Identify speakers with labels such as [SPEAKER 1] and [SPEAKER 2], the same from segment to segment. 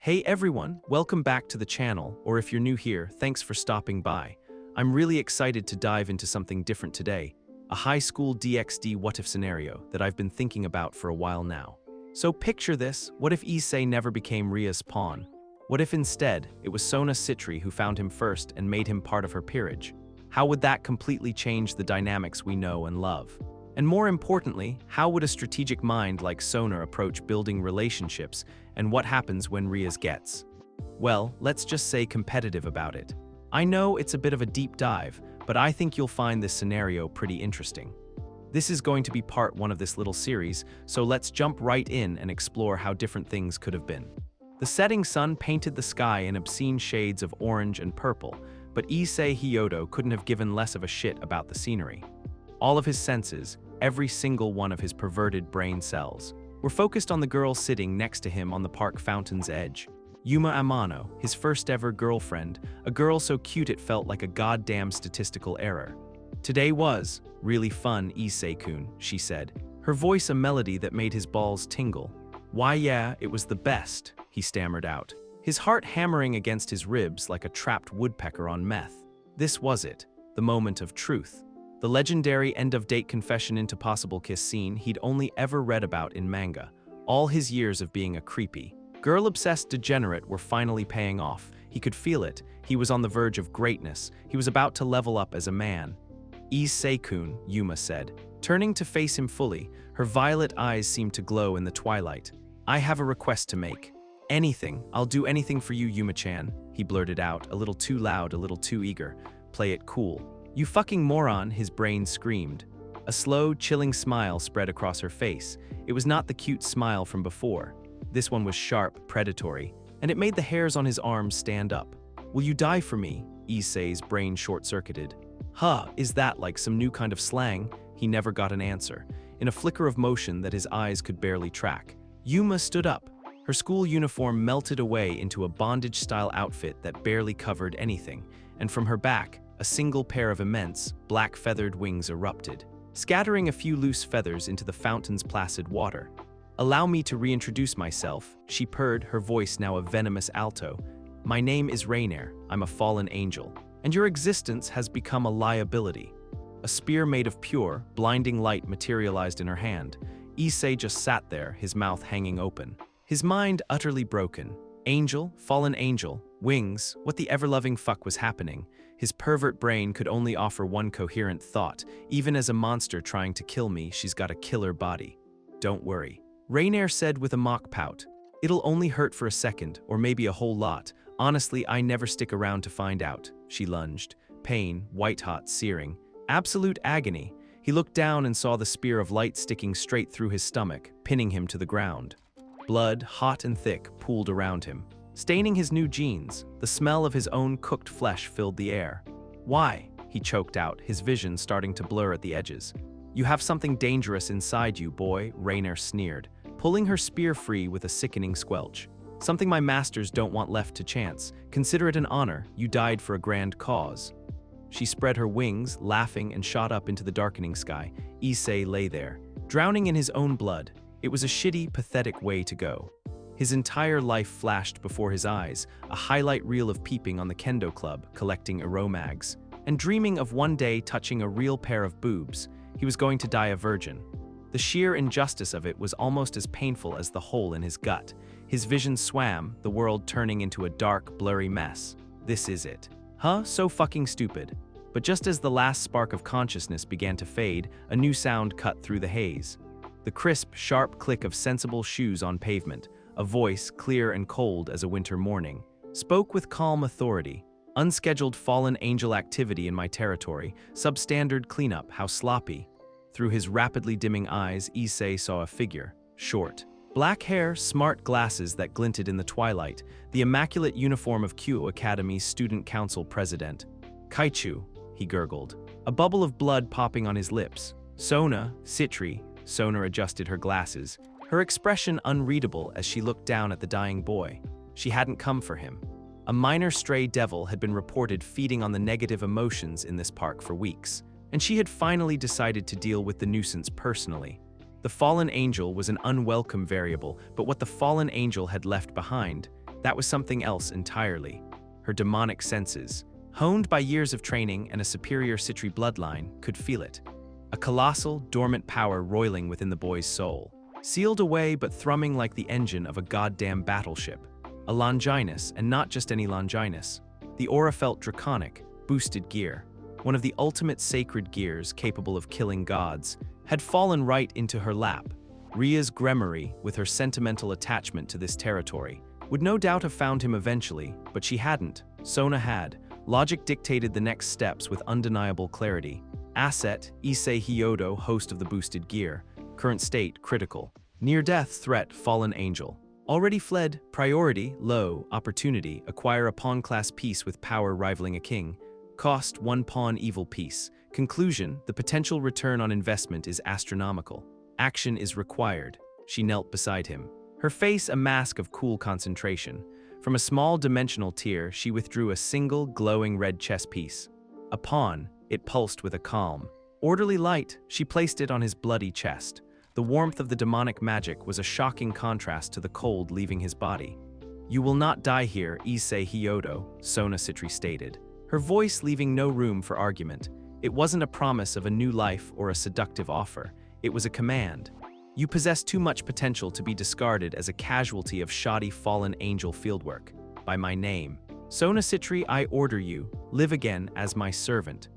[SPEAKER 1] Hey everyone, welcome back to the channel, or if you're new here, thanks for stopping by. I'm really excited to dive into something different today, a high school DxD what-if scenario that I've been thinking about for a while now. So picture this, what if Issei never became Rias' pawn? What if instead, it was Sona Citri who found him first and made him part of her peerage? How would that completely change the dynamics we know and love? And more importantly, how would a strategic mind like Sona approach building relationships, and what happens when Rias gets? Well, let's just say competitive about it. I know it's a bit of a deep dive, but I think you'll find this scenario pretty interesting. This is going to be part one of this little series, so let's jump right in and explore how different things could have been. The setting sun painted the sky in obscene shades of orange and purple, but Issei Hyodo couldn't have given less of a shit about the scenery. All of his senses, every single one of his perverted brain cells, were focused on the girl sitting next to him on the park fountain's edge. Yuma Amano, his first ever girlfriend, a girl so cute it felt like a goddamn statistical error. "Today was really fun, Issei-kun," she said, her voice a melody that made his balls tingle. "Why yeah, it was the best," he stammered out, his heart hammering against his ribs like a trapped woodpecker on meth. This was it, the moment of truth. The legendary end-of-date confession into possible kiss scene he'd only ever read about in manga. All his years of being a creepy, girl-obsessed degenerate were finally paying off. He could feel it. He was on the verge of greatness. He was about to level up as a man. "Issei-kun," Yuma said, turning to face him fully. Her violet eyes seemed to glow in the twilight. "I have a request to make." "Anything. I'll do anything for you, Yuma-chan," he blurted out, a little too loud, a little too eager. "Play it cool." "You fucking moron," his brain screamed. A slow, chilling smile spread across her face. It was not the cute smile from before. This one was sharp, predatory, and it made the hairs on his arms stand up. "Will you die for me?" Issei's brain short-circuited. "Huh, is that like some new kind of slang?" He never got an answer. In a flicker of motion that his eyes could barely track, Yuma stood up. Her school uniform melted away into a bondage-style outfit that barely covered anything, and from her back, a single pair of immense, black-feathered wings erupted, scattering a few loose feathers into the fountain's placid water. "Allow me to reintroduce myself," she purred, her voice now a venomous alto. "My name is Rainier. I'm a fallen angel, and your existence has become a liability." A spear made of pure, blinding light materialized in her hand. Issei just sat there, his mouth hanging open, his mind utterly broken. Angel, fallen angel, wings, what the ever-loving fuck was happening? His pervert brain could only offer one coherent thought. Even as a monster trying to kill me, she's got a killer body. "Don't worry," Rainier said with a mock pout. "It'll only hurt for a second, or maybe a whole lot. Honestly, I never stick around to find out." She lunged. Pain, white-hot, searing. Absolute agony. He looked down and saw the spear of light sticking straight through his stomach, pinning him to the ground. Blood, hot and thick, pooled around him, staining his new jeans. The smell of his own cooked flesh filled the air. "Why?" he choked out, his vision starting to blur at the edges. "You have something dangerous inside you, boy," Rainier sneered, pulling her spear free with a sickening squelch. "Something my masters don't want left to chance. Consider it an honor. You died for a grand cause." She spread her wings, laughing, and shot up into the darkening sky. Issei lay there, drowning in his own blood. It was a shitty, pathetic way to go. His entire life flashed before his eyes, a highlight reel of peeping on the kendo club, collecting aeromags, and dreaming of one day touching a real pair of boobs. He was going to die a virgin. The sheer injustice of it was almost as painful as the hole in his gut. His vision swam, the world turning into a dark, blurry mess. This is it. Huh? So fucking stupid. But just as the last spark of consciousness began to fade, a new sound cut through the haze. The crisp, sharp click of sensible shoes on pavement. A voice, clear and cold as a winter morning, spoke with calm authority. "Unscheduled fallen angel activity in my territory. Substandard cleanup, how sloppy." Through his rapidly dimming eyes, Issei saw a figure. Short. Black hair, smart glasses that glinted in the twilight. The immaculate uniform of Kyo Academy's student council president. "Kaichu," he gurgled, a bubble of blood popping on his lips. "Sona, Citri." Sona adjusted her glasses, her expression unreadable as she looked down at the dying boy. She hadn't come for him. A minor stray devil had been reported feeding on the negative emotions in this park for weeks, and she had finally decided to deal with the nuisance personally. The fallen angel was an unwelcome variable, but what the fallen angel had left behind, That was something else entirely. Her demonic senses, honed by years of training and a superior Citri bloodline, could feel it. A colossal, dormant power roiling within the boy's soul. Sealed away but thrumming like the engine of a goddamn battleship. A Longinus, and not just any Longinus. The aura felt draconic, boosted gear. One of the ultimate sacred gears capable of killing gods, had fallen right into her lap. Rias Gremory, with her sentimental attachment to this territory, would no doubt have found him eventually, but she hadn't. Sona had. Logic dictated the next steps with undeniable clarity. Asset, Issei Hyodo, host of the boosted gear. Current state, critical. Near-death threat, fallen angel. Already fled, priority, low, opportunity, acquire a pawn-class piece with power rivaling a king. Cost, 1 pawn evil piece. Conclusion, the potential return on investment is astronomical. Action is required. She knelt beside him. Her face a mask of cool concentration. From a small dimensional tear, she withdrew a single, glowing red chess piece. A pawn, it pulsed with a calm, orderly light. She placed it on his bloody chest. The warmth of the demonic magic was a shocking contrast to the cold leaving his body. "You will not die here, Issei Hyodo," Sona Citri stated, her voice leaving no room for argument. It wasn't a promise of a new life or a seductive offer. It was a command. "You possess too much potential to be discarded as a casualty of shoddy fallen angel fieldwork. By my name, Sona Citri, I order you, live again as my servant."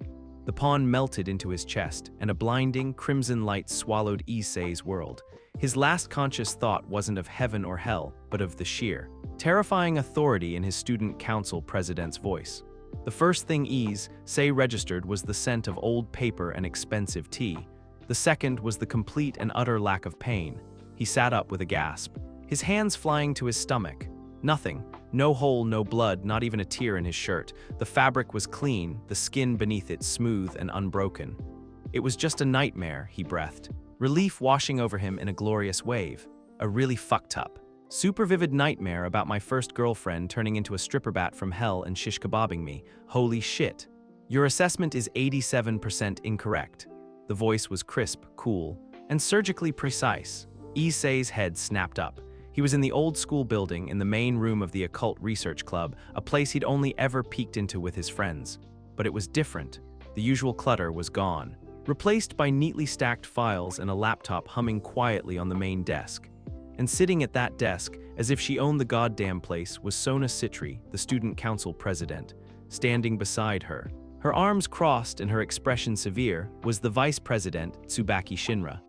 [SPEAKER 1] The pawn melted into his chest, and a blinding, crimson light swallowed Issei's world. His last conscious thought wasn't of heaven or hell, but of the terrifying authority in his student council president's voice. The first thing Issei registered was the scent of old paper and expensive tea. The second was the complete and utter lack of pain. He sat up with a gasp, his hands flying to his stomach. Nothing. No hole, no blood, not even a tear in his shirt. The fabric was clean, the skin beneath it smooth and unbroken. It was just a nightmare, he breathed. Relief washing over him in a glorious wave. A really fucked up, super vivid nightmare about my first girlfriend turning into a stripper bat from hell and shish kebabbing me. Holy shit. Your assessment is 87% incorrect. The voice was crisp, cool, and surgically precise. Issei's head snapped up. He was in the old school building in the main room of the Occult Research Club, a place he'd only ever peeked into with his friends. But it was different. The usual clutter was gone, replaced by neatly stacked files and a laptop humming quietly on the main desk. And sitting at that desk, as if she owned the goddamn place, was Sona Citri, the student council president. Standing beside her, her arms crossed and her expression severe, was the vice president, Tsubaki.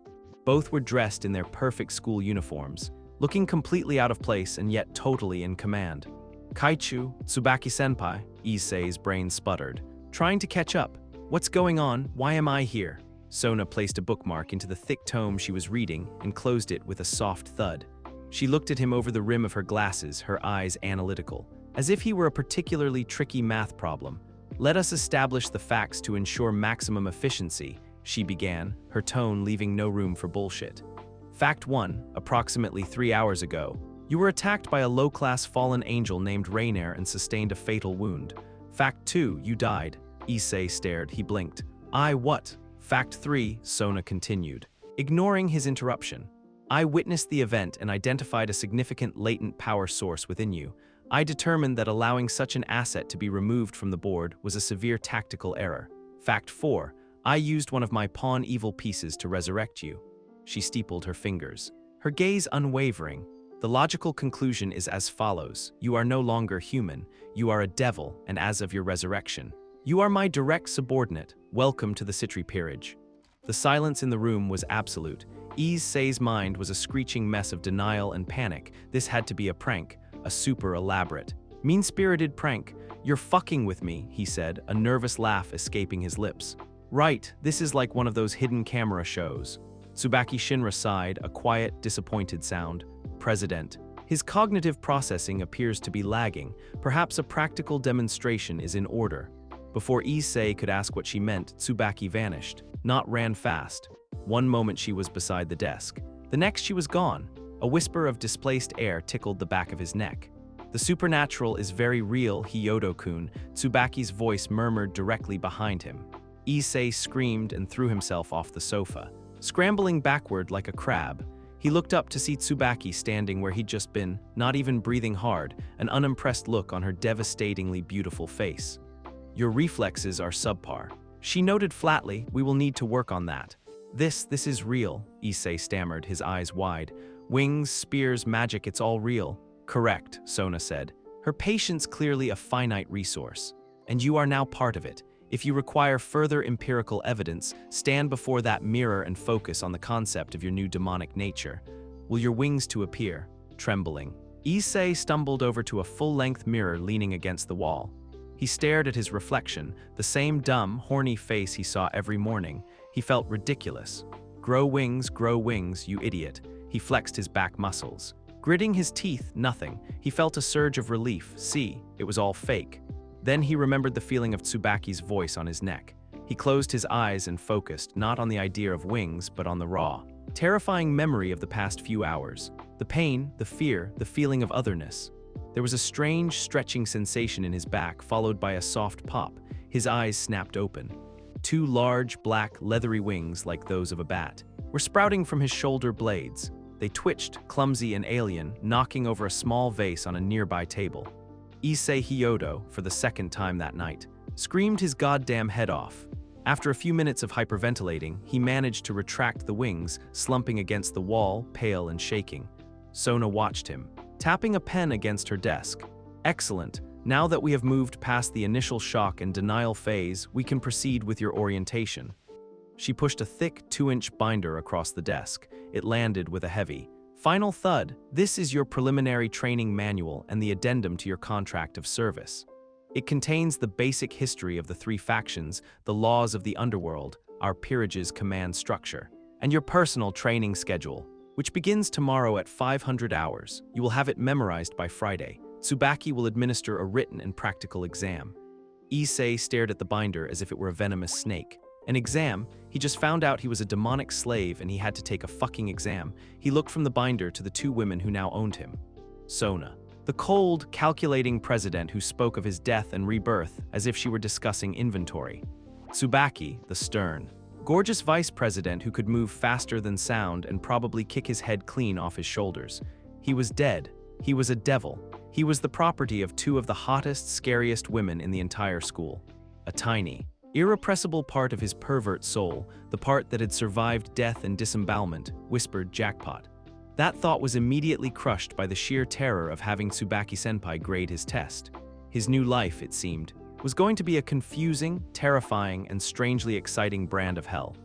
[SPEAKER 1] Both were dressed in their perfect school uniforms, looking completely out of place and yet totally in command. "Kaichu, Tsubaki-senpai," Issei's brain sputtered, trying to catch up. "What's going on? Why am I here?" Sona placed a bookmark into the thick tome she was reading and closed it with a soft thud. She looked at him over the rim of her glasses, her eyes analytical, as if he were a particularly tricky math problem. "Let us establish the facts to ensure maximum efficiency," she began, her tone leaving no room for bullshit. Fact 1, approximately 3 hours ago, you were attacked by a low-class fallen angel named Rainier and sustained a fatal wound. Fact 2, you died. Issei stared, he blinked. "I what?" Fact 3, Sona continued, ignoring his interruption. "I witnessed the event and identified a significant latent power source within you. I determined that allowing such an asset to be removed from the board was a severe tactical error. Fact 4, I used one of my pawn evil pieces to resurrect you." She steepled her fingers, her gaze unwavering. "The logical conclusion is as follows. You are no longer human. You are a devil, and as of your resurrection, you are my direct subordinate. Welcome to the Citri peerage." The silence in the room was absolute. Issei's mind was a screeching mess of denial and panic. This had to be a prank, a super elaborate, mean-spirited prank. "You're fucking with me," he said, a nervous laugh escaping his lips. "Right, this is like one of those hidden camera shows." Tsubaki sighed, a quiet, disappointed sound. "President." His cognitive processing appears to be lagging. Perhaps a practical demonstration is in order. Before Issei could ask what she meant, Tsubaki vanished, not ran fast. One moment she was beside the desk. The next she was gone. A whisper of displaced air tickled the back of his neck. "The supernatural is very real, Hyodo-kun," Tsubaki's voice murmured directly behind him. Issei screamed and threw himself off the sofa. Scrambling backward like a crab, He looked up to see Tsubaki standing where he'd just been, not even breathing hard, an unimpressed look on her devastatingly beautiful face. "Your reflexes are subpar." She noted flatly, "We will need to work on that." This is real," Issei stammered, his eyes wide. "Wings, spears, magic, it's all real." "Correct," Sona said. Her patience clearly a finite resource. "And you are now part of it. If you require further empirical evidence, stand before that mirror and focus on the concept of your new demonic nature. Will your wings to appear?" Trembling, Issei stumbled over to a full-length mirror leaning against the wall. He stared at his reflection, the same dumb, horny face he saw every morning. He felt ridiculous. Grow wings, you idiot." He flexed his back muscles. Gritting his teeth, nothing. He felt a surge of relief. See, it was all fake. Then he remembered the feeling of Tsubaki's voice on his neck. He closed his eyes and focused, not on the idea of wings, but on the raw, terrifying memory of the past few hours. The pain, the fear, the feeling of otherness. There was a strange, stretching sensation in his back, followed by a soft pop. His eyes snapped open. Two large, black, leathery wings, like those of a bat, were sprouting from his shoulder blades. They twitched, clumsy and alien, knocking over a small vase on a nearby table. Issei Hyodo, for the second time that night, screamed his goddamn head off. After a few minutes of hyperventilating, he managed to retract the wings, slumping against the wall, pale and shaking. Sona watched him, tapping a pen against her desk. "Excellent. Now that we have moved past the initial shock and denial phase, we can proceed with your orientation." She pushed a thick 2-inch binder across the desk. It landed with a heavy, final thud. "This is your preliminary training manual and the addendum to your contract of service. It contains the basic history of the 3 factions, the laws of the underworld, our peerage's command structure, and your personal training schedule, which begins tomorrow at 500 hours. You will have it memorized by Friday. Tsubaki will administer a written and practical exam." Issei stared at the binder as if it were a venomous snake. An exam? He just found out he was a demonic slave and he had to take a fucking exam. He looked from the binder to the 2 women who now owned him. Sona, the cold, calculating president who spoke of his death and rebirth as if she were discussing inventory. Tsubaki, the stern, gorgeous vice president who could move faster than sound and probably kick his head clean off his shoulders. He was dead. He was a devil. He was the property of 2 of the hottest, scariest women in the entire school. A tiny, irrepressible part of his pervert soul, the part that had survived death and disembowelment, whispered jackpot. That thought was immediately crushed by the sheer terror of having Tsubaki-senpai grade his test. His new life, it seemed, was going to be a confusing, terrifying, and strangely exciting brand of hell.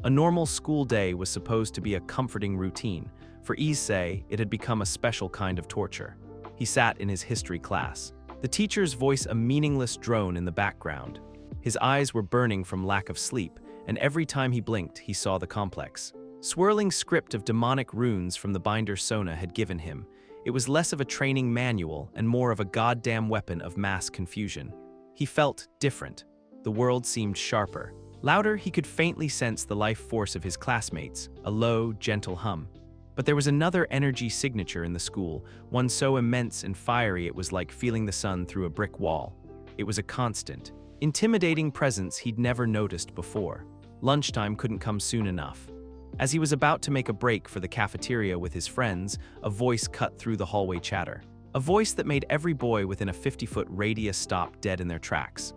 [SPEAKER 1] A normal school day was supposed to be a comforting routine. For Issei, it had become a special kind of torture. He sat in his history class, the teacher's voice a meaningless drone in the background. His eyes were burning from lack of sleep, and every time he blinked, he saw the complex, swirling script of demonic runes from the binder Sona had given him. It was less of a training manual and more of a goddamn weapon of mass confusion. He felt different. The world seemed sharper. Louder, he could faintly sense the life force of his classmates, a low, gentle hum. But there was another energy signature in the school, one so immense and fiery it was like feeling the sun through a brick wall. It was a constant, intimidating presence he'd never noticed before. Lunchtime couldn't come soon enough. As he was about to make a break for the cafeteria with his friends, a voice cut through the hallway chatter. A voice that made every boy within a 50-foot radius stop dead in their tracks.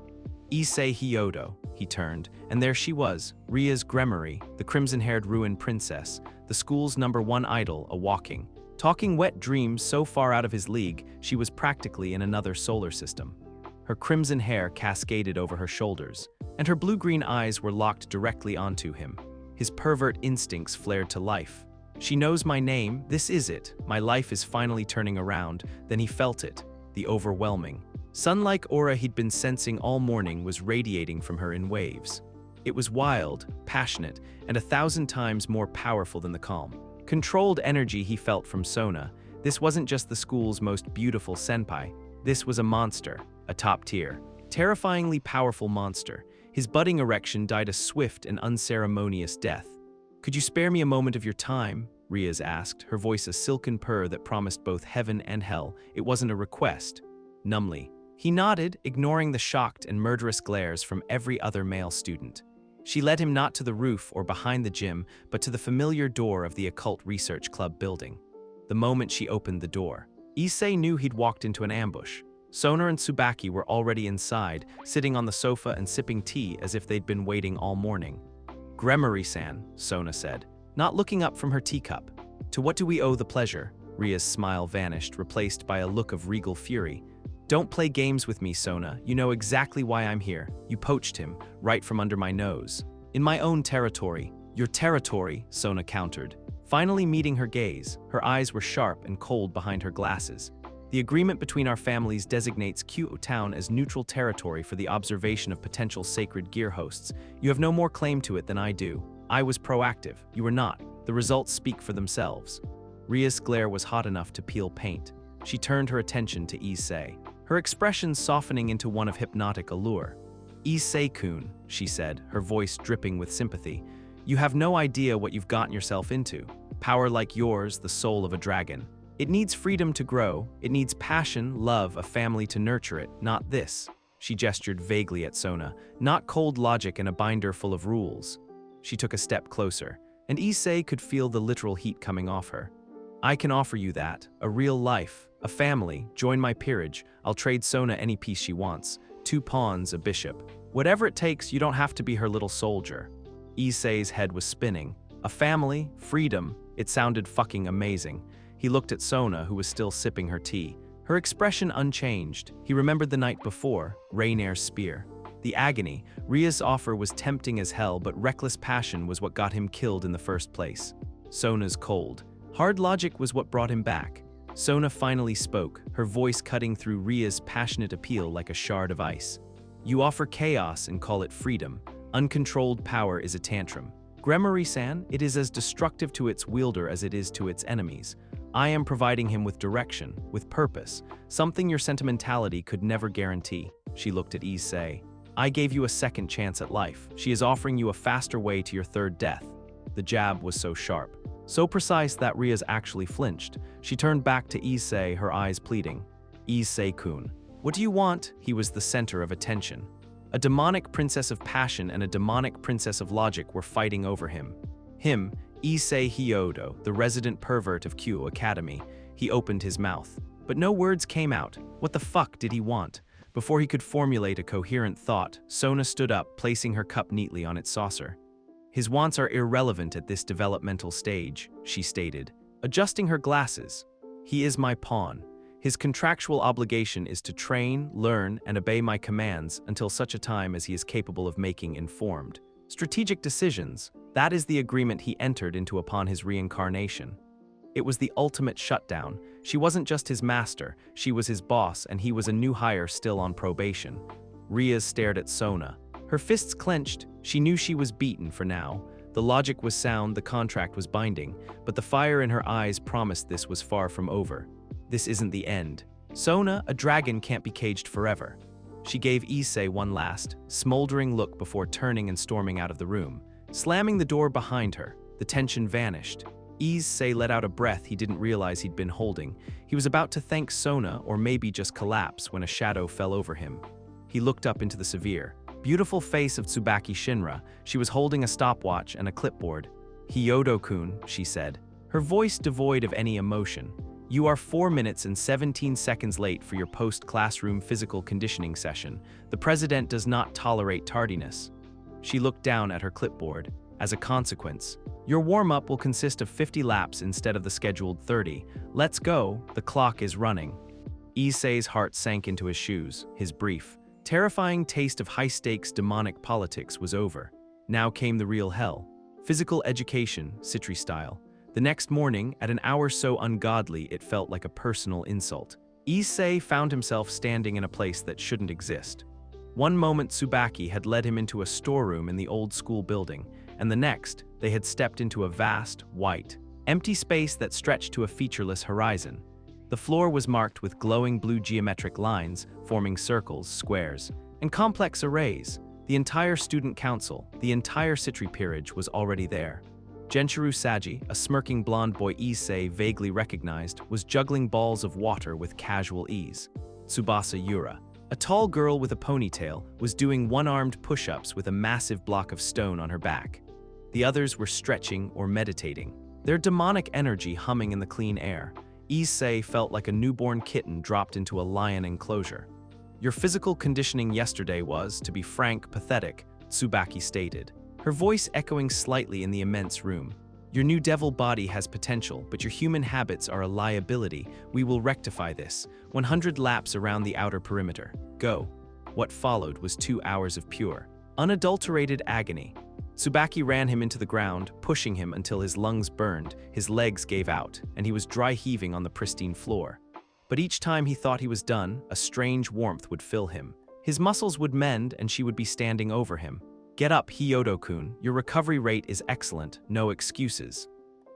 [SPEAKER 1] Issei Hyodo, he turned, and there she was, Rias Gremory, the crimson-haired ruined princess, the school's #1 idol, a walking, talking wet dreams so far out of his league, she was practically in another solar system. Her crimson hair cascaded over her shoulders, and her blue-green eyes were locked directly onto him. His pervert instincts flared to life. "She knows my name, this is it, my life is finally turning around." Then he felt it, the overwhelming, sun-like aura he'd been sensing all morning was radiating from her in waves. It was wild, passionate, and 1,000 times more powerful than the calm, controlled energy he felt from Sona. This wasn't just the school's most beautiful senpai. This was a monster, a top-tier, terrifyingly powerful monster. His budding erection died a swift and unceremonious death. "Could you spare me a moment of your time?" Rias asked, her voice a silken purr that promised both heaven and hell. It wasn't a request. Numbly, he nodded, ignoring the shocked and murderous glares from every other male student. She led him not to the roof or behind the gym, but to the familiar door of the Occult Research Club building. The moment she opened the door, Issei knew he'd walked into an ambush. Sona and Tsubaki were already inside, sitting on the sofa and sipping tea as if they'd been waiting all morning. "Gremory-san," Sona said, not looking up from her teacup. "To what do we owe the pleasure?" Ria's smile vanished, replaced by a look of regal fury. "Don't play games with me, Sona. You know exactly why I'm here. You poached him, right from under my nose. In my own territory." "Your territory," Sona countered. Finally meeting her gaze, her eyes were sharp and cold behind her glasses. "The agreement between our families designates Kyoto Town as neutral territory for the observation of potential sacred gear hosts. You have no more claim to it than I do. I was proactive. You were not. The results speak for themselves." Ria's glare was hot enough to peel paint. She turned her attention to Issei, her expression softening into one of hypnotic allure. "Issei-kun," she said, her voice dripping with sympathy, "you have no idea what you've gotten yourself into. Power like yours, the soul of a dragon. It needs freedom to grow. It needs passion, love, a family to nurture it, not this." She gestured vaguely at Sona, "Not cold logic in a binder full of rules." She took a step closer, and Issei could feel the literal heat coming off her. "I can offer you that, a real life, a family, join my peerage. I'll trade Sona any piece she wants. 2 pawns, a bishop. Whatever it takes, you don't have to be her little soldier." Issei's head was spinning. A family, freedom, it sounded fucking amazing. He looked at Sona, who was still sipping her tea. Her expression unchanged. He remembered the night before, Rainire's spear. The agony. Ria's offer was tempting as hell, but reckless passion was what got him killed in the first place. Sona's cold. Hard logic was what brought him back. Sona finally spoke, her voice cutting through Ria's passionate appeal like a shard of ice. "You offer chaos and call it freedom. Uncontrolled power is a tantrum. Gremory-san, it is as destructive to its wielder as it is to its enemies. I am providing him with direction, with purpose, something your sentimentality could never guarantee." She looked at Issei. "I gave you a second chance at life. She is offering you a faster way to your third death." The jab was so sharp, so precise that Rias actually flinched. She turned back to Issei, her eyes pleading. "Issei-kun, what do you want?" He was the center of attention. A demonic princess of passion and a demonic princess of logic were fighting over him. Him, Issei Hyodo, the resident pervert of Kyoto Academy. He opened his mouth, but no words came out. What the fuck did he want? Before he could formulate a coherent thought, Sona stood up, placing her cup neatly on its saucer. "His wants are irrelevant at this developmental stage," she stated, adjusting her glasses. "He is my pawn. His contractual obligation is to train, learn, and obey my commands until such a time as he is capable of making informed, strategic decisions. That is the agreement he entered into upon his reincarnation." It was the ultimate shutdown. She wasn't just his master, she was his boss, and he was a new hire still on probation. Rias stared at Sona. Her fists clenched. She knew she was beaten for now. The logic was sound, the contract was binding, but the fire in her eyes promised this was far from over. This isn't the end. Sona, a dragon can't be caged forever. She gave Issei one last, smoldering look before turning and storming out of the room. Slamming the door behind her, the tension vanished. Issei let out a breath he didn't realize he'd been holding. He was about to thank Sona, or maybe just collapse, when a shadow fell over him. He looked up into the severe, beautiful face of Tsubaki Shinra. She was holding a stopwatch and a clipboard. "Hyodo-kun," she said, her voice devoid of any emotion. "You are 4 minutes and 17 seconds late for your post-classroom physical conditioning session. The president does not tolerate tardiness." She looked down at her clipboard. "As a consequence, your warm-up will consist of 50 laps instead of the scheduled 30. Let's go, the clock is running." Issei's heart sank into his shoes. His brief, terrifying taste of high-stakes demonic politics was over. Now came the real hell. Physical education, Citri style. The next morning, at an hour so ungodly it felt like a personal insult, Issei found himself standing in a place that shouldn't exist. One moment Tsubaki had led him into a storeroom in the old school building, and the next, they had stepped into a vast, white, empty space that stretched to a featureless horizon. The floor was marked with glowing blue geometric lines, forming circles, squares, and complex arrays. The entire student council, the entire Citri peerage was already there. Genshiro Saji, a smirking blonde boy Issei vaguely recognized, was juggling balls of water with casual ease. Tsubasa Yura, A tall girl with a ponytail was doing one-armed push-ups with a massive block of stone on her back. The others were stretching or meditating, their demonic energy humming in the clean air. Issei felt like a newborn kitten dropped into a lion enclosure. "Your physical conditioning yesterday was, to be frank, pathetic," Tsubaki stated, her voice echoing slightly in the immense room. "Your new devil body has potential, but your human habits are a liability. We will rectify this. 100 laps around the outer perimeter. Go." What followed was 2 hours of pure, unadulterated agony. Tsubaki ran him into the ground, pushing him until his lungs burned, his legs gave out, and he was dry heaving on the pristine floor. But each time he thought he was done, a strange warmth would fill him. His muscles would mend and she would be standing over him. "Get up, Hyodo-kun. Your recovery rate is excellent. No excuses."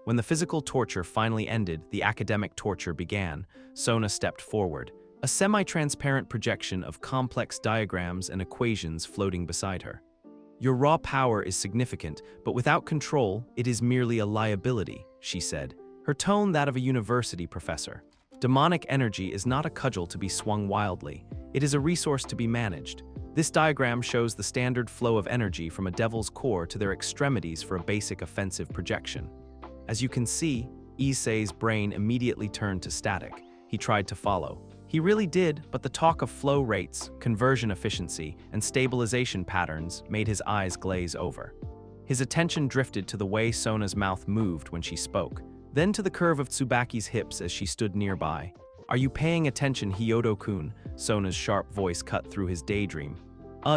[SPEAKER 1] When the physical torture finally ended, the academic torture began. Sona stepped forward, a semi-transparent projection of complex diagrams and equations floating beside her. "Your raw power is significant, but without control, it is merely a liability," she said, her tone that of a university professor. "Demonic energy is not a cudgel to be swung wildly. It is a resource to be managed. This diagram shows the standard flow of energy from a devil's core to their extremities for a basic offensive projection." As you can see, Issei's brain immediately turned to static. He tried to follow. He really did, but the talk of flow rates, conversion efficiency, and stabilization patterns made his eyes glaze over. His attention drifted to the way Sona's mouth moved when she spoke, then to the curve of Tsubaki's hips as she stood nearby. "Are you paying attention, Hyodo-kun?" Sona's sharp voice cut through his daydream.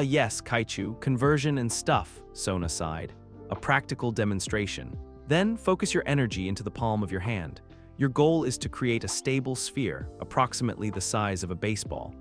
[SPEAKER 1] Yes, Kaichu, conversion and stuff," Sona sighed. "A practical demonstration. Then focus your energy into the palm of your hand. Your goal is to create a stable sphere, approximately the size of a baseball."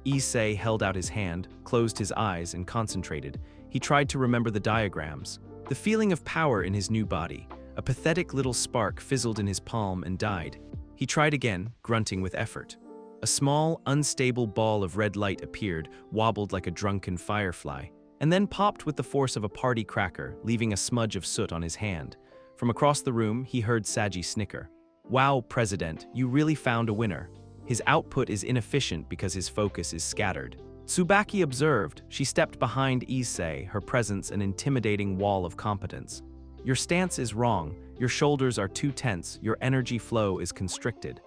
[SPEAKER 1] Issei held out his hand, closed his eyes, and concentrated. He tried to remember the diagrams. The feeling of power in his new body. A pathetic little spark fizzled in his palm and died. He tried again, grunting with effort. A small, unstable ball of red light appeared, wobbled like a drunken firefly, and then popped with the force of a party cracker, leaving a smudge of soot on his hand. From across the room, he heard Saji snicker. "Wow, President, you really found a winner. His output is inefficient because his focus is scattered." Tsubaki observed. She stepped behind Issei, her presence an intimidating wall of competence. "Your stance is wrong. Your shoulders are too tense. Your energy flow is constricted."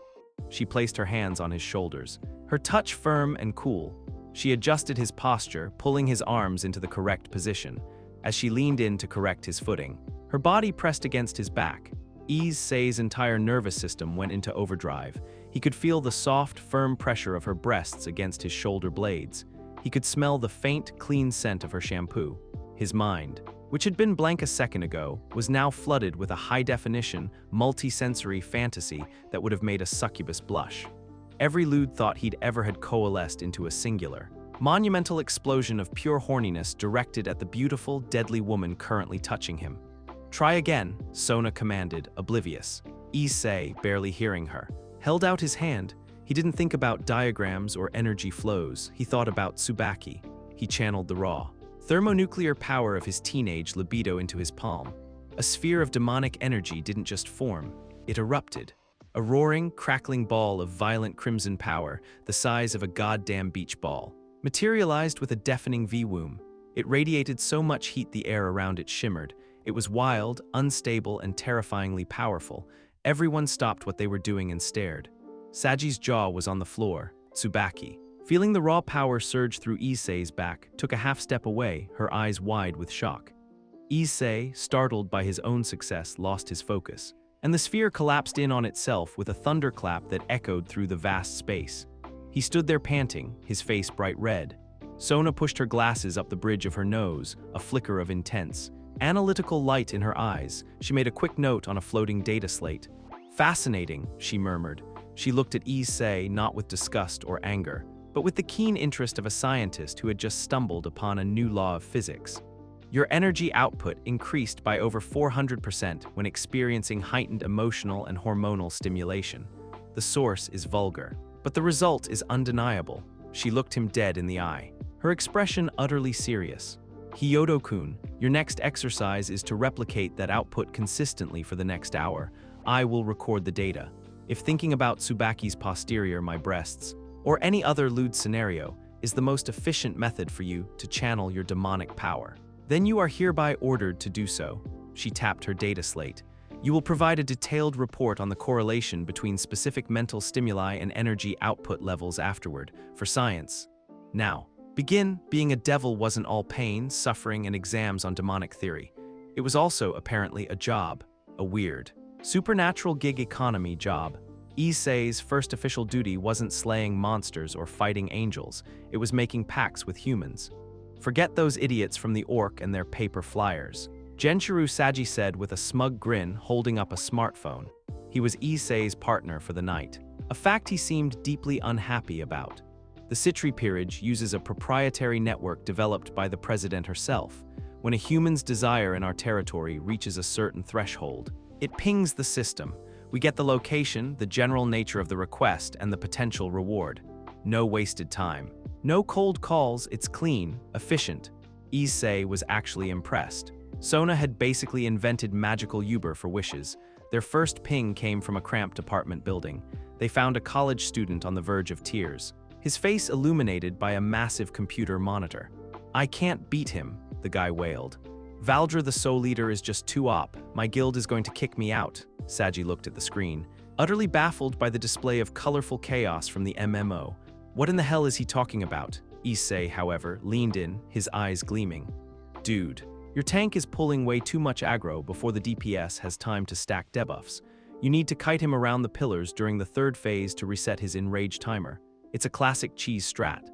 [SPEAKER 1] She placed her hands on his shoulders, her touch firm and cool. She adjusted his posture, pulling his arms into the correct position. As she leaned in to correct his footing, her body pressed against his back. Issei's entire nervous system went into overdrive. He could feel the soft, firm pressure of her breasts against his shoulder blades. He could smell the faint, clean scent of her shampoo. His mind, which had been blank a second ago, was now flooded with a high-definition, multi-sensory fantasy that would have made a succubus blush. Every lewd thought he'd ever had coalesced into a singular, monumental explosion of pure horniness directed at the beautiful, deadly woman currently touching him. "Try again," Sona commanded, oblivious. Issei, barely hearing her, held out his hand. He didn't think about diagrams or energy flows. He thought about Tsubaki. He channeled the raw, thermonuclear power of his teenage libido into his palm. A sphere of demonic energy didn't just form, it erupted. A roaring, crackling ball of violent crimson power, the size of a goddamn beach ball, materialized with a deafening V-womb. It radiated so much heat the air around it shimmered. It was wild, unstable, and terrifyingly powerful. Everyone stopped what they were doing and stared. Saji's jaw was on the floor. Tsubaki, feeling the raw power surge through Issei's back, took a half step away, her eyes wide with shock. Issei, startled by his own success, lost his focus, and the sphere collapsed in on itself with a thunderclap that echoed through the vast space. He stood there panting, his face bright red. Sona pushed her glasses up the bridge of her nose, a flicker of intense, analytical light in her eyes. She made a quick note on a floating data slate. "Fascinating," she murmured. She looked at Issei not with disgust or anger, but with the keen interest of a scientist who had just stumbled upon a new law of physics. "Your energy output increased by over 400% when experiencing heightened emotional and hormonal stimulation. The source is vulgar, but the result is undeniable." She looked him dead in the eye, her expression utterly serious. "Hyodo-kun, your next exercise is to replicate that output consistently for the next hour. I will record the data. If thinking about Tsubaki's posterior, my breasts, or any other lewd scenario, is the most efficient method for you to channel your demonic power. Then you are hereby ordered to do so. She tapped her data slate. You will provide a detailed report on the correlation between specific mental stimuli and energy output levels afterward, for science. Now, begin. Being a devil wasn't all pain, suffering, and exams on demonic theory. It was also, apparently, a job. A weird, supernatural gig economy job. Issei's first official duty wasn't slaying monsters or fighting angels, it was making pacts with humans. Forget those idiots from the Orc and their paper flyers. Genshiro Saji said with a smug grin, holding up a smartphone. He was Issei's partner for the night, a fact he seemed deeply unhappy about. The Citri peerage uses a proprietary network developed by the president herself. When a human's desire in our territory reaches a certain threshold, it pings the system. We get the location, the general nature of the request, and the potential reward. No wasted time. No cold calls, it's clean, efficient. Issei was actually impressed. Sona had basically invented magical Uber for wishes. Their first ping came from a cramped apartment building. They found a college student on the verge of tears, his face illuminated by a massive computer monitor. "I can't beat him," the guy wailed. "Valdra the Soul Leader is just too op. My guild is going to kick me out." Saji looked at the screen, utterly baffled by the display of colorful chaos from the MMO. What in the hell is he talking about? Issei, however, leaned in, his eyes gleaming. "Dude, your tank is pulling way too much aggro before the DPS has time to stack debuffs. You need to kite him around the pillars during the third phase to reset his enrage timer. It's a classic cheese strat."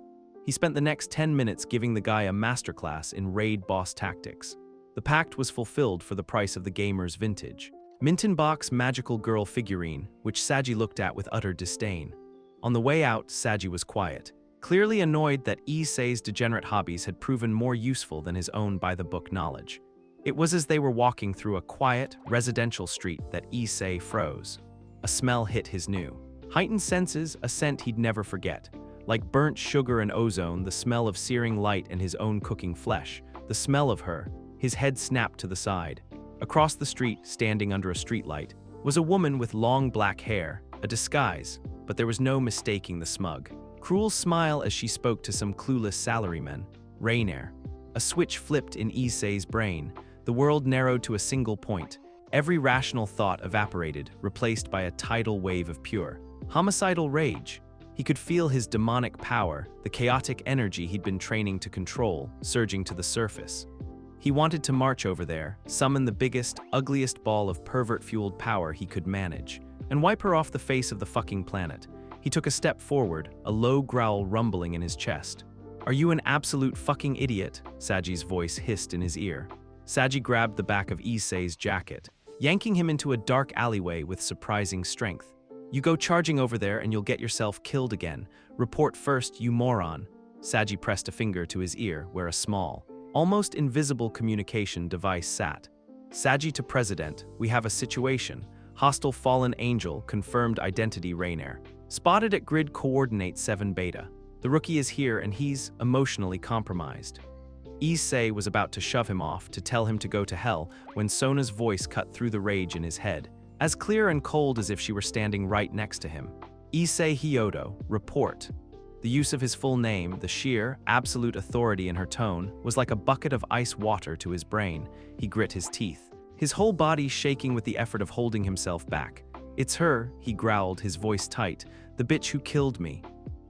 [SPEAKER 1] He spent the next 10 minutes giving the guy a masterclass in raid boss tactics. The pact was fulfilled for the price of the gamer's vintage. Mintenbach's magical girl figurine, which Saji looked at with utter disdain. On the way out, Saji was quiet, clearly annoyed that Issei's degenerate hobbies had proven more useful than his own by-the-book knowledge. It was as they were walking through a quiet, residential street that Issei froze. A smell hit his new, heightened senses, a scent he'd never forget. Like burnt sugar and ozone, the smell of searing light and his own cooking flesh. The smell of her. His head snapped to the side. Across the street, standing under a streetlight, was a woman with long black hair, a disguise, but there was no mistaking the smug, cruel smile as she spoke to some clueless salarymen. Rainier. A switch flipped in Issei's brain. The world narrowed to a single point. Every rational thought evaporated, replaced by a tidal wave of pure, homicidal rage. He could feel his demonic power, the chaotic energy he'd been training to control, surging to the surface. He wanted to march over there, summon the biggest, ugliest ball of pervert-fueled power he could manage, and wipe her off the face of the fucking planet. He took a step forward, a low growl rumbling in his chest. "Are you an absolute fucking idiot?" Saji's voice hissed in his ear. Saji grabbed the back of Issei's jacket, yanking him into a dark alleyway with surprising strength. "You go charging over there and you'll get yourself killed again. Report first, you moron." Saji pressed a finger to his ear where a small, almost invisible communication device sat. "Saji to President, we have a situation. Hostile fallen angel, confirmed identity Rainier. Spotted at grid coordinate 7 beta. The rookie is here and he's emotionally compromised." Issei was about to shove him off, to tell him to go to hell, when Sona's voice cut through the rage in his head, as clear and cold as if she were standing right next to him. "Issei Hyodo, report." The use of his full name, the sheer, absolute authority in her tone, was like a bucket of ice water to his brain. He grit his teeth, his whole body shaking with the effort of holding himself back. "It's her," he growled, his voice tight, "the bitch who killed me."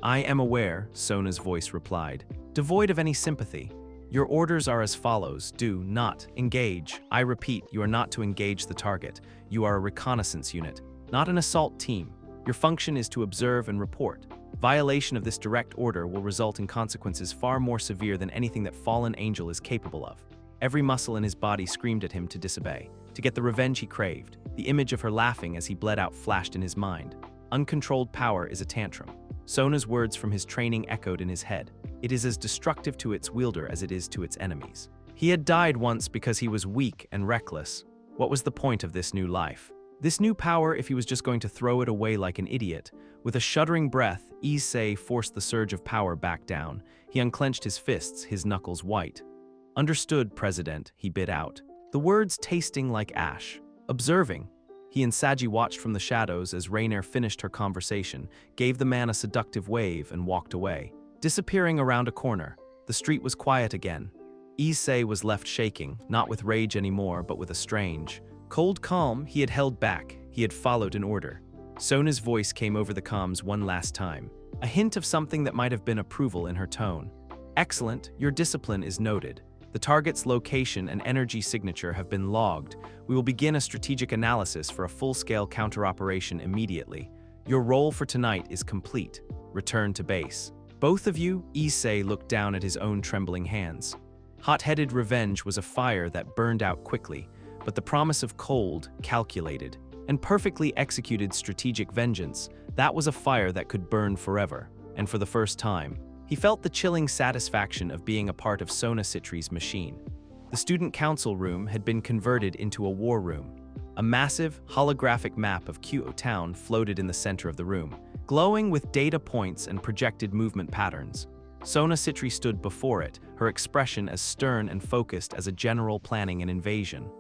[SPEAKER 1] "I am aware," Sona's voice replied, devoid of any sympathy. "Your orders are as follows. Do not engage. I repeat, you are not to engage the target. You are a reconnaissance unit, not an assault team. Your function is to observe and report. Violation of this direct order will result in consequences far more severe than anything that fallen angel is capable of." Every muscle in his body screamed at him to disobey, to get the revenge he craved. The image of her laughing as he bled out flashed in his mind. Uncontrolled power is a tantrum. Sona's words from his training echoed in his head. It is as destructive to its wielder as it is to its enemies. He had died once because he was weak and reckless. What was the point of this new life? This new power if he was just going to throw it away like an idiot? With a shuddering breath, Issei forced the surge of power back down. He unclenched his fists, his knuckles white. "Understood, President," he bit out, the words tasting like ash. "Observing." He and Saji watched from the shadows as Rainier finished her conversation, gave the man a seductive wave, and walked away. disappearing around a corner. The street was quiet again. Issei was left shaking, not with rage anymore, but with a strange, cold calm he had held back. He had followed an order. Sona's voice came over the comms one last time, a hint of something that might have been approval in her tone. "Excellent, your discipline is noted. The target's location and energy signature have been logged. We will begin a strategic analysis for a full-scale counter-operation immediately. Your role for tonight is complete. Return to base." Both of you, Issei looked down at his own trembling hands. Hot-headed revenge was a fire that burned out quickly, but the promise of cold, calculated, and perfectly executed strategic vengeance, that was a fire that could burn forever. And for the first time, he felt the chilling satisfaction of being a part of Sona Citri's machine. The student council room had been converted into a war room. A massive, holographic map of Kyoto town floated in the center of the room, glowing with data points and projected movement patterns. Sona Citri stood before it, her expression as stern and focused as a general planning an invasion.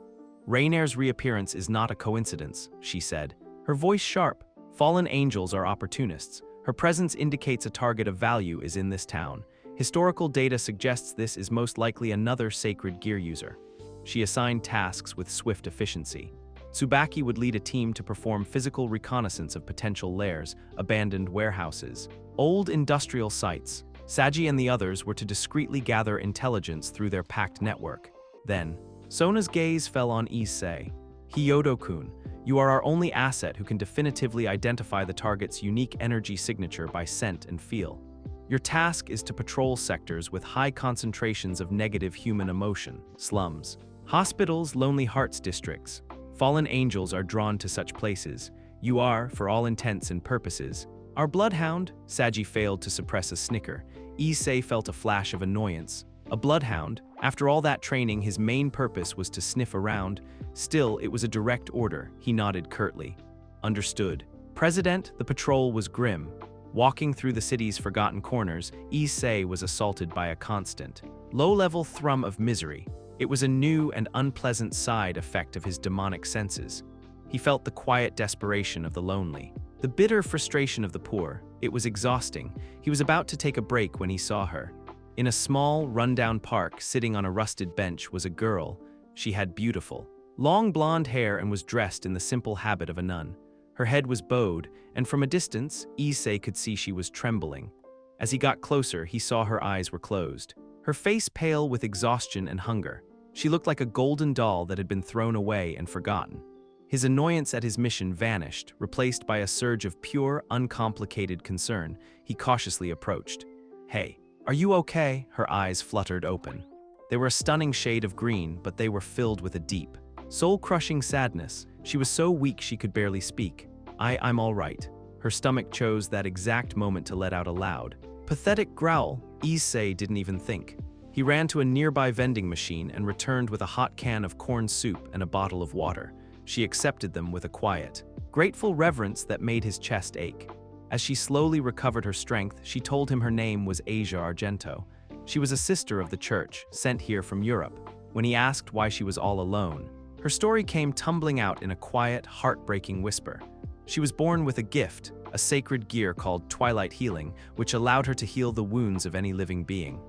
[SPEAKER 1] "Rainier's reappearance is not a coincidence," she said, her voice sharp. "Fallen angels are opportunists. Her presence indicates a target of value is in this town. Historical data suggests this is most likely another sacred gear user." She assigned tasks with swift efficiency. Tsubaki would lead a team to perform physical reconnaissance of potential lairs, abandoned warehouses, old industrial sites. Saji and the others were to discreetly gather intelligence through their packed network. Then, Sona's gaze fell on Issei. "Hyodo-kun, you are our only asset who can definitively identify the target's unique energy signature by scent and feel. Your task is to patrol sectors with high concentrations of negative human emotion, slums, hospitals, lonely hearts districts. Fallen angels are drawn to such places. You are, for all intents and purposes, our bloodhound." Saji failed to suppress a snicker. Issei felt a flash of annoyance. A bloodhound? After all that training, his main purpose was to sniff around. Still, it was a direct order. He nodded curtly. "Understood." "President," the patrol was grim. Walking through the city's forgotten corners, Issei was assaulted by a constant, low-level thrum of misery. It was a new and unpleasant side effect of his demonic senses. He felt the quiet desperation of the lonely, the bitter frustration of the poor. It was exhausting. He was about to take a break when he saw her. In a small, rundown park, sitting on a rusted bench, was a girl. She had beautiful, long blonde hair and was dressed in the simple habit of a nun. Her head was bowed, and from a distance, Issei could see she was trembling. As he got closer, he saw her eyes were closed, her face pale with exhaustion and hunger. She looked like a golden doll that had been thrown away and forgotten. His annoyance at his mission vanished, replaced by a surge of pure, uncomplicated concern. He cautiously approached. "Hey, are you okay?" Her eyes fluttered open. They were a stunning shade of green, but they were filled with a deep, soul-crushing sadness. She was so weak she could barely speak. I'm all right." Her stomach chose that exact moment to let out a loud, pathetic growl. Issei didn't even think. He ran to a nearby vending machine and returned with a hot can of corn soup and a bottle of water. She accepted them with a quiet, grateful reverence that made his chest ache. As she slowly recovered her strength, she told him her name was Asia Argento. She was a sister of the church, sent here from Europe. When he asked why she was all alone, her story came tumbling out in a quiet, heartbreaking whisper. She was born with a gift, a sacred gear called Twilight Healing, which allowed her to heal the wounds of any living being.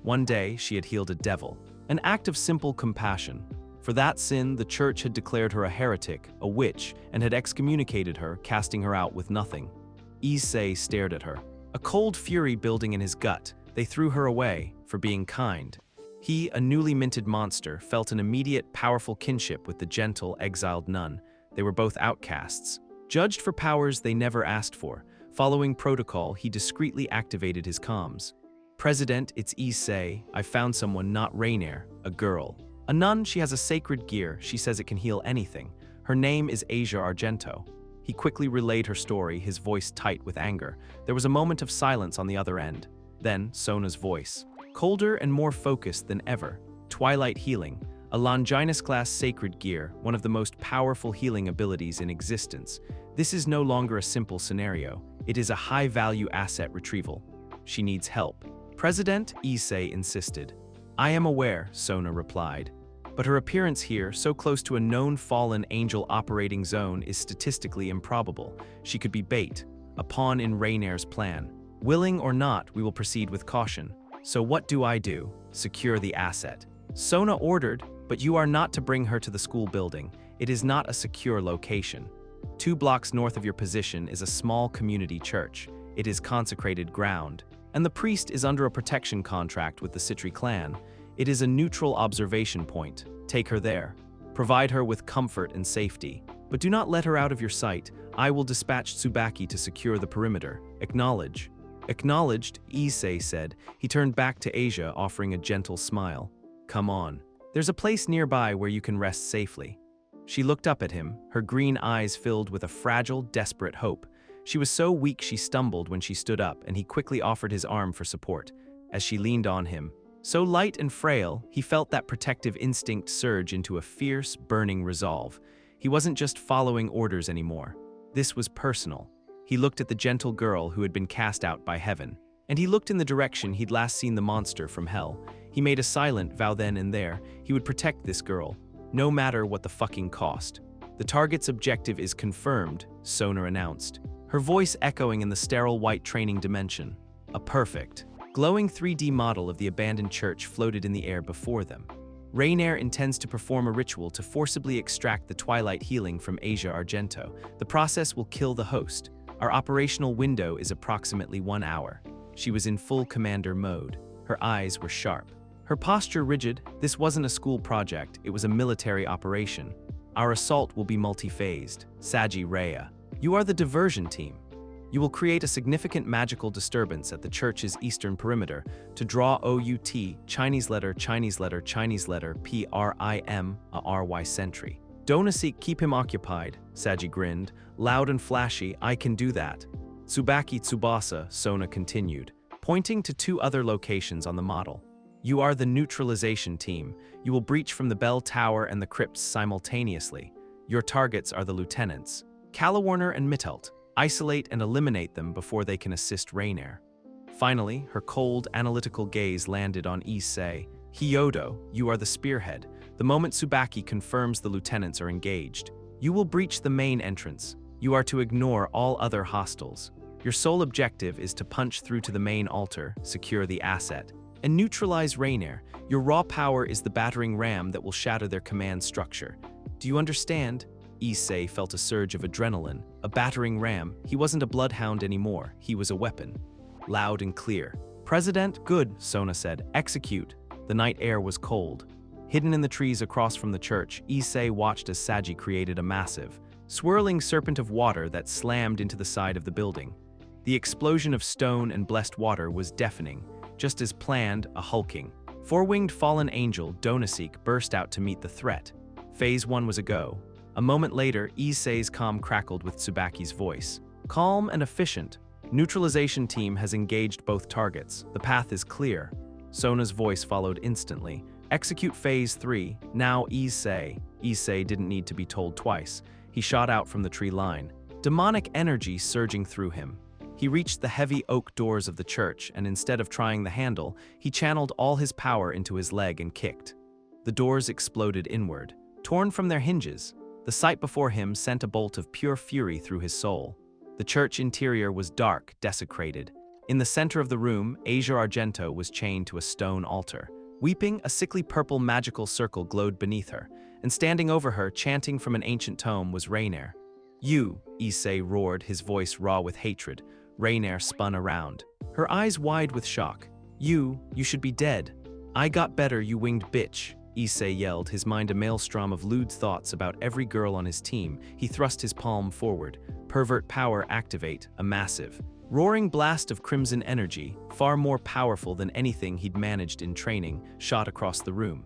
[SPEAKER 1] One day, she had healed a devil, an act of simple compassion. For that sin, the church had declared her a heretic, a witch, and had excommunicated her, casting her out with nothing. Issei stared at her, a cold fury building in his gut. They threw her away for being kind. He, a newly minted monster, felt an immediate, powerful kinship with the gentle, exiled nun. They were both outcasts, judged for powers they never asked for. Following protocol, he discreetly activated his comms. "President, it's Issei. I found someone, not Rainier, a girl. A nun, she has a sacred gear. She says it can heal anything. Her name is Asia Argento." He quickly relayed her story, his voice tight with anger. There was a moment of silence on the other end. Then, Sona's voice, colder and more focused than ever. "Twilight Healing, a Longinus-class sacred gear, one of the most powerful healing abilities in existence. This is no longer a simple scenario. It is a high-value asset retrieval. She needs help." "President," Issei insisted. "I am aware," Sona replied. "But her appearance here, so close to a known fallen angel operating zone, is statistically improbable. She could be bait, a pawn in Rainier's plan." Willing or not, we will proceed with caution. So what do I do? Secure the asset. Sona ordered, but you are not to bring her to the school building. It is not a secure location. 2 blocks north of your position is a small community church. It is consecrated ground, and the priest is under a protection contract with the Citri clan. It is a neutral observation point. Take her there. Provide her with comfort and safety, but do not let her out of your sight. I will dispatch Tsubaki to secure the perimeter. Acknowledge. Acknowledged, Issei said. He turned back to Asia, offering a gentle smile. Come on. There's a place nearby where you can rest safely. She looked up at him, her green eyes filled with a fragile, desperate hope. She was so weak she stumbled when she stood up, and he quickly offered his arm for support. As she leaned on him, so light and frail, he felt that protective instinct surge into a fierce, burning resolve. He wasn't just following orders anymore. This was personal. He looked at the gentle girl who had been cast out by heaven, and he looked in the direction he'd last seen the monster from hell. He made a silent vow then and there. He would protect this girl, no matter what the fucking cost. The target's objective is confirmed, Sona announced, her voice echoing in the sterile white training dimension. A perfect, glowing 3D model of the abandoned church floated in the air before them. Rainier intends to perform a ritual to forcibly extract the twilight healing from Asia Argento. The process will kill the host. Our operational window is approximately 1 hour. She was in full commander mode. Her eyes were sharp. Her posture rigid. This wasn't a school project, it was a military operation. Our assault will be multi-phased. Saji Rhea. You are the diversion team. You will create a significant magical disturbance at the church's eastern perimeter to draw OUT, Chinese letter, PRIM, a RY sentry. Donasik, keep him occupied, Saji grinned. Loud and flashy, I can do that. Tsubaki Tsubasa, Sona continued, pointing to 2 other locations on the model. You are the neutralization team. You will breach from the bell tower and the crypts simultaneously. Your targets are the lieutenants, Calawarner and Mittelt. Isolate and eliminate them before they can assist Rainier. Finally, her cold, analytical gaze landed on Issei. Hyodo, you are the spearhead. The moment Tsubaki confirms the lieutenants are engaged, you will breach the main entrance. You are to ignore all other hostiles. Your sole objective is to punch through to the main altar, secure the asset, and neutralize Rainier. Your raw power is the battering ram that will shatter their command structure. Do you understand? Issei felt a surge of adrenaline. A battering ram. He wasn't a bloodhound anymore. He was a weapon. Loud and clear. President, good, Sona said. Execute. The night air was cold. Hidden in the trees across from the church, Issei watched as Saji created a massive, swirling serpent of water that slammed into the side of the building. The explosion of stone and blessed water was deafening. Just as planned, a hulking, 4-winged fallen angel, Donasik, burst out to meet the threat. Phase 1 was a go. A moment later, Issei's comm crackled with Tsubaki's voice. Calm and efficient. Neutralization team has engaged both targets. The path is clear. Sona's voice followed instantly. Execute phase 3. Now Issei. Issei didn't need to be told twice. He shot out from the tree line, demonic energy surging through him. He reached the heavy oak doors of the church, and instead of trying the handle, he channeled all his power into his leg and kicked. The doors exploded inward, torn from their hinges. The sight before him sent a bolt of pure fury through his soul. The church interior was dark, desecrated. In the center of the room, Asia Argento was chained to a stone altar. Weeping, a sickly purple magical circle glowed beneath her, and standing over her, chanting from an ancient tome, was Rainier. You, Issei roared, his voice raw with hatred. Rainier spun around, her eyes wide with shock. You should be dead. I got better, you winged bitch. Issei yelled, his mind a maelstrom of lewd thoughts about every girl on his team. He thrust his palm forward. Pervert power activate, a massive, roaring blast of crimson energy, far more powerful than anything he'd managed in training, shot across the room.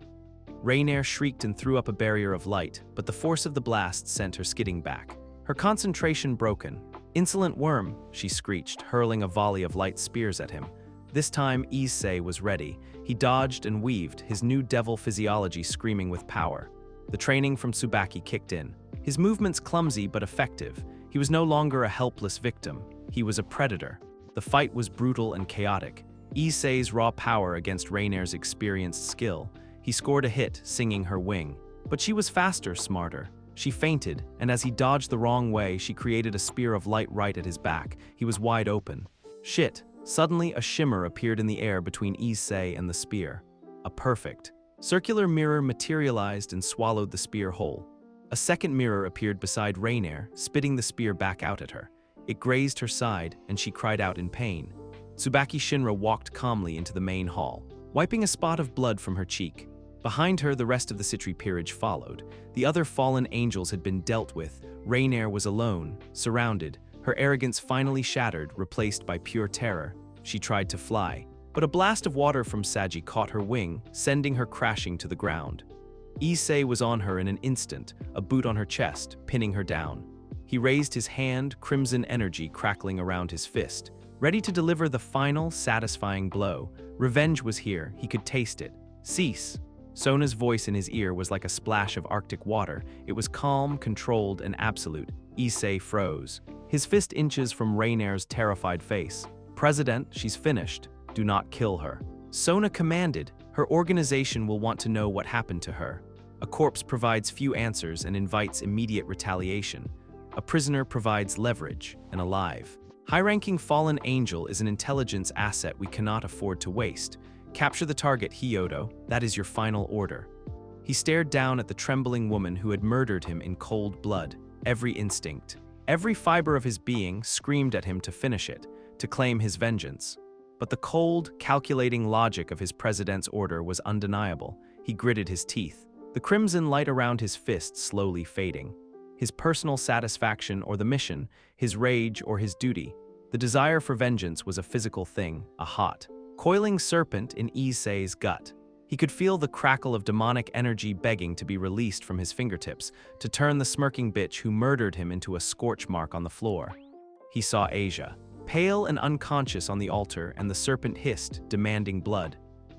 [SPEAKER 1] Rainier shrieked and threw up a barrier of light, but the force of the blast sent her skidding back. Her concentration broken. Insolent worm, she screeched, hurling a volley of light spears at him. This time, Issei was ready. He dodged and weaved, his new devil physiology screaming with power. The training from Tsubaki kicked in. His movements clumsy but effective. He was no longer a helpless victim. He was a predator. The fight was brutal and chaotic. Issei's raw power against Rainier's experienced skill. He scored a hit, singing her wing. But she was faster, smarter. She feinted, and as he dodged the wrong way, she created a spear of light right at his back. He was wide open. Shit, Suddenly, a shimmer appeared in the air between Issei and the spear. A perfect, circular mirror materialized and swallowed the spear whole. A second mirror appeared beside Rainier, spitting the spear back out at her. It grazed her side, and she cried out in pain. Tsubaki Shinra walked calmly into the main hall, wiping a spot of blood from her cheek. Behind her, the rest of the Citri peerage followed. The other fallen angels had been dealt with. Rainier was alone, surrounded, her arrogance finally shattered, replaced by pure terror. She tried to fly, but a blast of water from Sagi caught her wing, sending her crashing to the ground. Issei was on her in an instant, a boot on her chest, pinning her down. He raised his hand, crimson energy crackling around his fist, ready to deliver the final, satisfying blow. Revenge was here, he could taste it. Cease! Sona's voice in his ear was like a splash of Arctic water. It was calm, controlled, and absolute. Issei froze, his fist inches from Rainier's terrified face. President, she's finished. Do not kill her. Sona commanded. Her organization will want to know what happened to her. A corpse provides few answers and invites immediate retaliation. A prisoner provides leverage and alive. High-ranking fallen angel is an intelligence asset we cannot afford to waste. Capture the target, Hyodo. That is your final order. He stared down at the trembling woman who had murdered him in cold blood. Every instinct, every fiber of his being screamed at him to finish it, to claim his vengeance. But the cold, calculating logic of his president's order was undeniable. He gritted his teeth, the crimson light around his fist slowly fading. His personal satisfaction or the mission, his rage or his duty. The desire for vengeance was a physical thing, a hot, coiling serpent in Issei's gut. He could feel the crackle of demonic energy begging to be released from his fingertips, to turn the smirking bitch who murdered him into a scorch mark on the floor. He saw Asia, pale and unconscious on the altar, and the serpent hissed, demanding blood.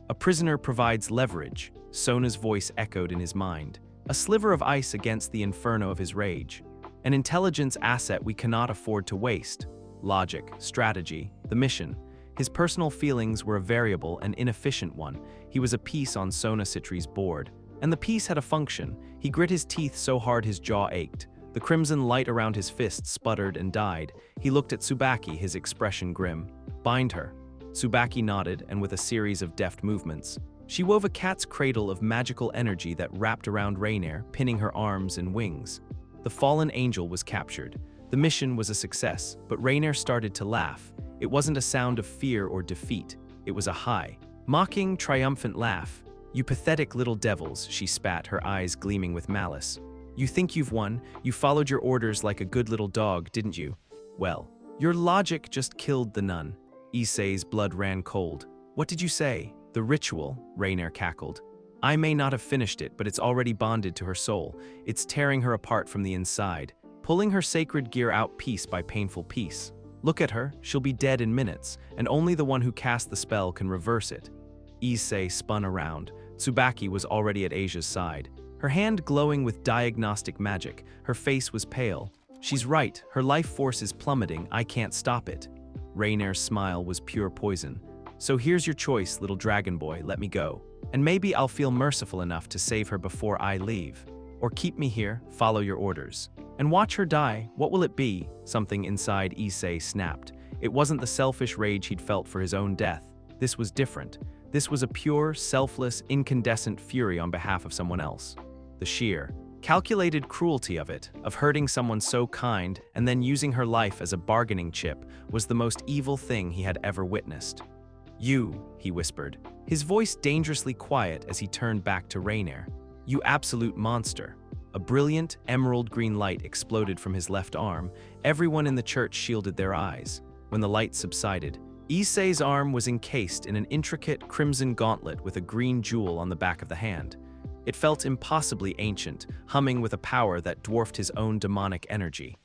[SPEAKER 1] A prisoner provides leverage, Sona's voice echoed in his mind. A sliver of ice against the inferno of his rage. An intelligence asset we cannot afford to waste. Logic, strategy, the mission. His personal feelings were a variable and inefficient one. He was a piece on Sona Citri's board. And the piece had a function. He grit his teeth so hard his jaw ached. The crimson light around his fist sputtered and died. He looked at Tsubaki, his expression grim. Bind her. Tsubaki nodded, and with a series of deft movements, she wove a cat's cradle of magical energy that wrapped around Rainier, pinning her arms and wings. The fallen angel was captured. The mission was a success, but Rainier started to laugh. It wasn't a sound of fear or defeat. It was a high, mocking, triumphant laugh. You pathetic little devils, she spat, her eyes gleaming with malice. You think you've won? You followed your orders like a good little dog, didn't you? Well, your logic just killed the nun. Issei's blood ran cold. What did you say? The ritual, Rainier cackled. I may not have finished it, but it's already bonded to her soul. It's tearing her apart from the inside, pulling her sacred gear out piece by painful piece. Look at her, she'll be dead in minutes, and only the one who cast the spell can reverse it. Issei spun around. Tsubaki was already at Asia's side, her hand glowing with diagnostic magic. Her face was pale. She's right, her life force is plummeting, I can't stop it. Rainier's smile was pure poison. So here's your choice, little dragon boy, let me go. And maybe I'll feel merciful enough to save her before I leave. Or keep me here, follow your orders. And watch her die, what will it be? Something inside Issei snapped. It wasn't the selfish rage he'd felt for his own death. This was different. This was a pure, selfless, incandescent fury on behalf of someone else. The sheer, calculated cruelty of it, of hurting someone so kind and then using her life as a bargaining chip, was the most evil thing he had ever witnessed. You, he whispered, his voice dangerously quiet as he turned back to Rainier. You absolute monster. A brilliant, emerald green light exploded from his left arm. Everyone in the church shielded their eyes. When the light subsided, Issei's arm was encased in an intricate crimson gauntlet with a green jewel on the back of the hand. It felt impossibly ancient, humming with a power that dwarfed his own demonic energy.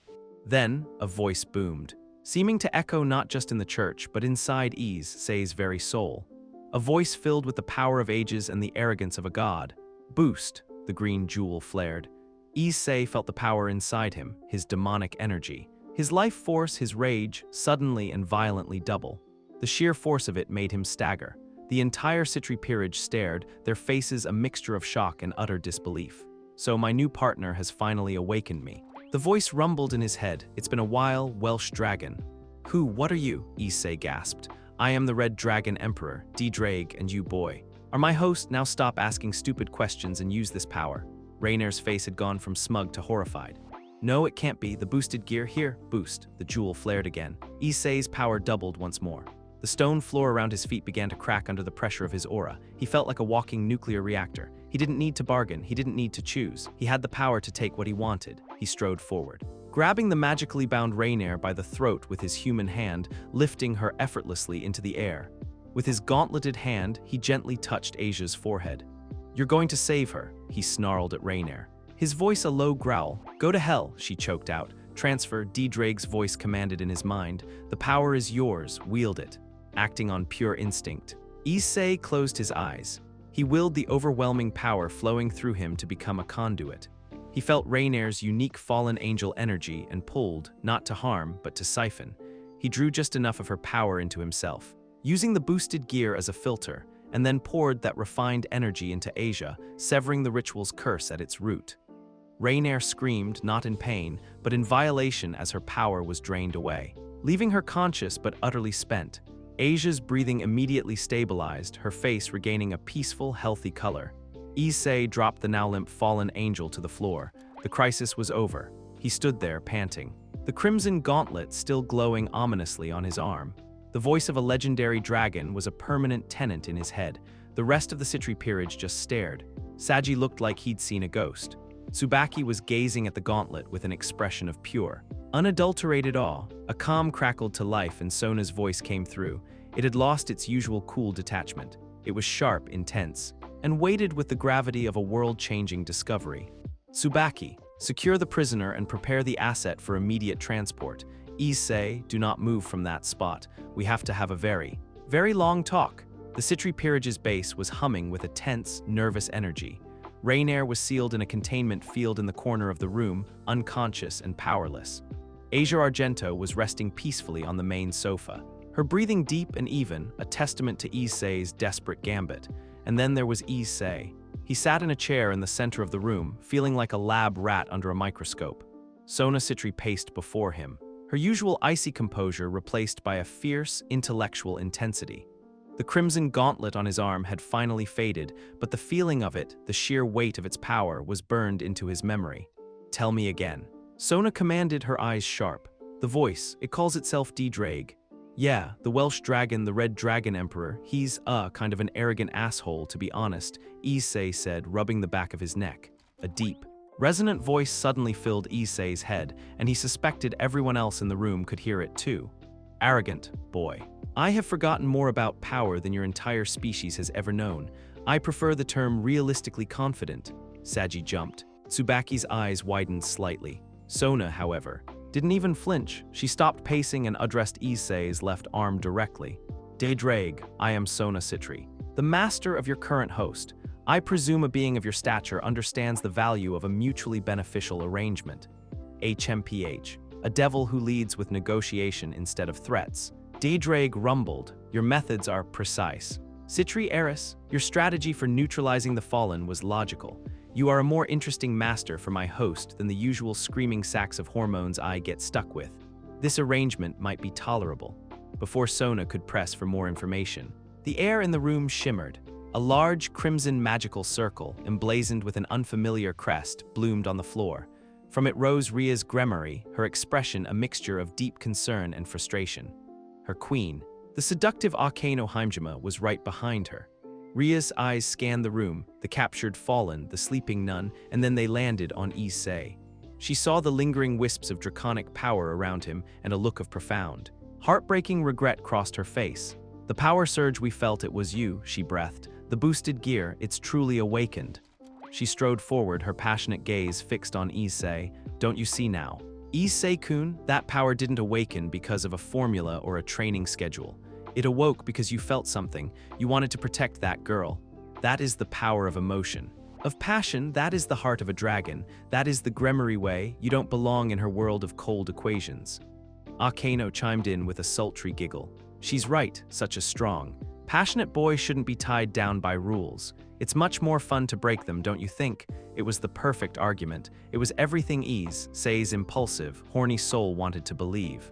[SPEAKER 1] Then, a voice boomed, seeming to echo not just in the church, but inside Issei's very soul. A voice filled with the power of ages and the arrogance of a god. Boost, the green jewel flared. Issei felt the power inside him, his demonic energy. His life force, his rage, suddenly and violently double. The sheer force of it made him stagger. The entire Citri peerage stared, their faces a mixture of shock and utter disbelief. So my new partner has finally awakened me. The voice rumbled in his head. It's been a while, Welsh dragon. Who, what are you? Issei gasped. I am the Red Dragon Emperor, DxD, and you boy. Are my host, now stop asking stupid questions and use this power. Rainier's face had gone from smug to horrified. No, it can't be, the boosted gear, here, boost. The jewel flared again. Issei's power doubled once more. The stone floor around his feet began to crack under the pressure of his aura. He felt like a walking nuclear reactor. He didn't need to bargain, he didn't need to choose. He had the power to take what he wanted. He strode forward, grabbing the magically bound Rainier by the throat with his human hand, lifting her effortlessly into the air. With his gauntleted hand, he gently touched Asia's forehead. You're going to save her, he snarled at Rainier. His voice a low growl. Go to hell, she choked out. Transfer, DxD's voice commanded in his mind. The power is yours, wield it. Acting on pure instinct. Issei closed his eyes. He willed the overwhelming power flowing through him to become a conduit. He felt Rainier's unique fallen angel energy and pulled, not to harm, but to siphon. He drew just enough of her power into himself, using the boosted gear as a filter, and then poured that refined energy into Asia, severing the ritual's curse at its root. Rainier screamed, not in pain, but in violation as her power was drained away, leaving her conscious but utterly spent. Asia's breathing immediately stabilized, her face regaining a peaceful, healthy color. Issei dropped the now limp fallen angel to the floor. The crisis was over. He stood there, panting, the crimson gauntlet still glowing ominously on his arm. The voice of a legendary dragon was a permanent tenant in his head. The rest of the Citri peerage just stared. Saji looked like he'd seen a ghost. Tsubaki was gazing at the gauntlet with an expression of pure, unadulterated awe. A calm crackled to life and Sona's voice came through. It had lost its usual cool detachment. It was sharp, intense, and weighted with the gravity of a world-changing discovery. Tsubaki, secure the prisoner and prepare the asset for immediate transport. Issei, do not move from that spot. We have to have a very, very long talk. The Citri peerage's base was humming with a tense, nervous energy. Rainier was sealed in a containment field in the corner of the room, unconscious and powerless. Asia Argento was resting peacefully on the main sofa, her breathing deep and even, a testament to Issei's desperate gambit. And then there was Issei. He sat in a chair in the center of the room, feeling like a lab rat under a microscope. Sona Citri paced before him, her usual icy composure replaced by a fierce, intellectual intensity. The crimson gauntlet on his arm had finally faded, but the feeling of it, the sheer weight of its power, was burned into his memory. Tell me again. Sona commanded, her eyes sharp. The voice, it calls itself DxD. Yeah, the Welsh dragon, the Red Dragon Emperor, he's kind of an arrogant asshole, to be honest, Issei said, rubbing the back of his neck. A deep, resonant voice suddenly filled Issei's head, and he suspected everyone else in the room could hear it too. Arrogant, boy. I have forgotten more about power than your entire species has ever known. I prefer the term realistically confident. Saji jumped. Tsubaki's eyes widened slightly. Sona, however, didn't even flinch. She stopped pacing and addressed Issei's left arm directly. DxD, I am Sona Citri, the master of your current host. I presume a being of your stature understands the value of a mutually beneficial arrangement. HMPH, a devil who leads with negotiation instead of threats. DxD rumbled, your methods are precise. Citri Eris, your strategy for neutralizing the fallen was logical. You are a more interesting master for my host than the usual screaming sacks of hormones I get stuck with. This arrangement might be tolerable. Before Sona could press for more information, the air in the room shimmered. A large crimson magical circle, emblazoned with an unfamiliar crest, bloomed on the floor. From it rose Rias Gremory, her expression a mixture of deep concern and frustration. Her queen, the seductive Akeno Heimjima, was right behind her. Ria's eyes scanned the room, the captured fallen, the sleeping nun, and then they landed on Issei. She saw the lingering wisps of draconic power around him and a look of profound, heartbreaking regret crossed her face. The power surge we felt, it was you, she breathed. The boosted gear, it's truly awakened. She strode forward, her passionate gaze fixed on Issei. Don't you see now? Issei-kun, that power didn't awaken because of a formula or a training schedule. It awoke because you felt something. You wanted to protect that girl. That is the power of emotion. Of passion, that is the heart of a dragon. That is the Gremory way. You don't belong in her world of cold equations. Akeno chimed in with a sultry giggle. She's right, such a strong, passionate boy shouldn't be tied down by rules. It's much more fun to break them, don't you think? It was the perfect argument. It was everything Issei's impulsive, horny soul wanted to believe.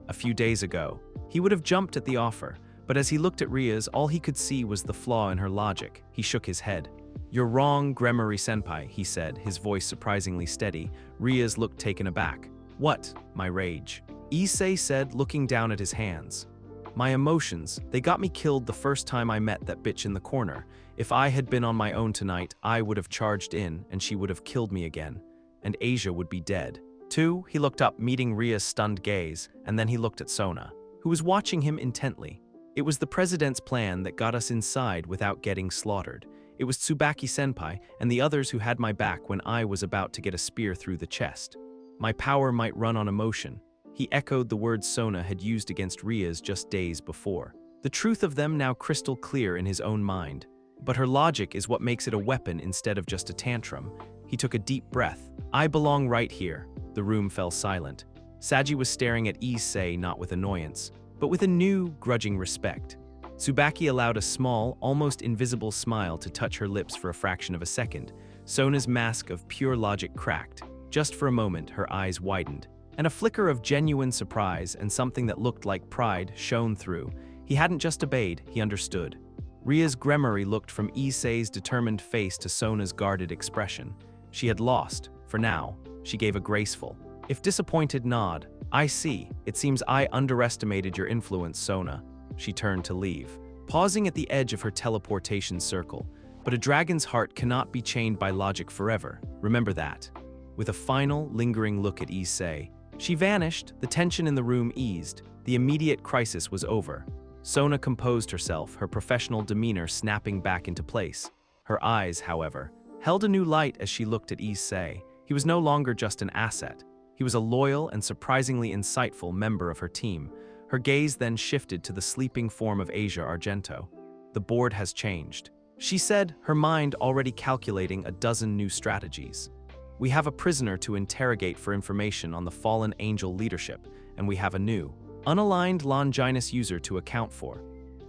[SPEAKER 1] A few days ago, he would have jumped at the offer, But as he looked at Rias, all he could see was the flaw in her logic. He shook his head. "You're wrong, Gremory-senpai," he said, his voice surprisingly steady. Rias looked taken aback. "What?" "My rage," Issei said, looking down at his hands. "My emotions, they got me killed the first time I met that bitch in the corner. If I had been on my own tonight, I would have charged in, and she would have killed me again. And Asia would be dead." Two, he looked up, meeting Ria's stunned gaze, and then he looked at Sona, who was watching him intently. "It was the president's plan that got us inside without getting slaughtered. It was Tsubaki-senpai and the others who had my back when I was about to get a spear through the chest. My power might run on emotion." He echoed the words Sona had used against Rias just days before. The truth of them now crystal clear in his own mind. But her logic is what makes it a weapon instead of just a tantrum. He took a deep breath. "I belong right here." The room fell silent. Saji was staring at Issei not with annoyance, but with a new, grudging respect. Tsubaki allowed a small, almost invisible smile to touch her lips for a fraction of a second. Sona's mask of pure logic cracked. Just for a moment, her eyes widened, and a flicker of genuine surprise and something that looked like pride shone through. He hadn't just obeyed, he understood. Ria's Gremory looked from Issei's determined face to Sona's guarded expression. She had lost, for now. She gave a graceful, if disappointed, nod. "I see. It seems I underestimated your influence, Sona." She turned to leave, pausing at the edge of her teleportation circle. But a dragon's heart cannot be chained by logic forever. Remember that. With a final, lingering look at Issei, she vanished. The tension in the room eased. The immediate crisis was over. Sona composed herself, her professional demeanor snapping back into place. Her eyes, however, held a new light as she looked at Issei. He was no longer just an asset. He was a loyal and surprisingly insightful member of her team. Her gaze then shifted to the sleeping form of Asia Argento. "The board has changed," she said, her mind already calculating a dozen new strategies. "We have a prisoner to interrogate for information on the fallen angel leadership, and we have a new, unaligned Longinus user to account for."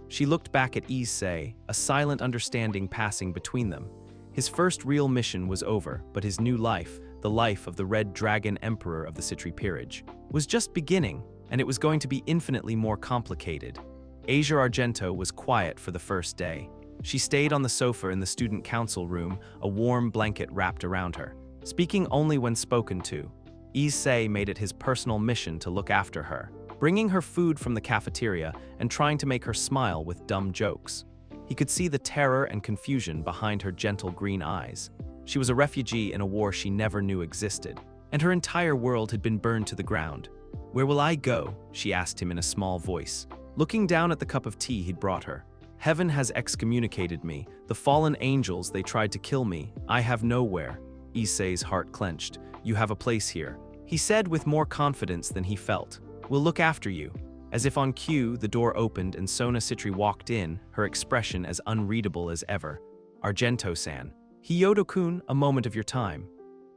[SPEAKER 1] She looked back at Issei, a silent understanding passing between them. His first real mission was over, but his new life, the life of the Red Dragon Emperor of the Citri Peerage, was just beginning, and it was going to be infinitely more complicated. Asia Argento was quiet for the first day. She stayed on the sofa in the student council room, a warm blanket wrapped around her, speaking only when spoken to. Issei made it his personal mission to look after her, bringing her food from the cafeteria and trying to make her smile with dumb jokes. He could see the terror and confusion behind her gentle green eyes. She was a refugee in a war she never knew existed, and her entire world had been burned to the ground. "Where will I go?" she asked him in a small voice, looking down at the cup of tea he'd brought her. "Heaven has excommunicated me. The fallen angels, they tried to kill me. I have nowhere." Issei's heart clenched. "You have a place here," he said with more confidence than he felt. "We'll look after you." As if on cue, the door opened and Sona Citri walked in, her expression as unreadable as ever. "Argento-san. Hyodo-kun, a moment of your time."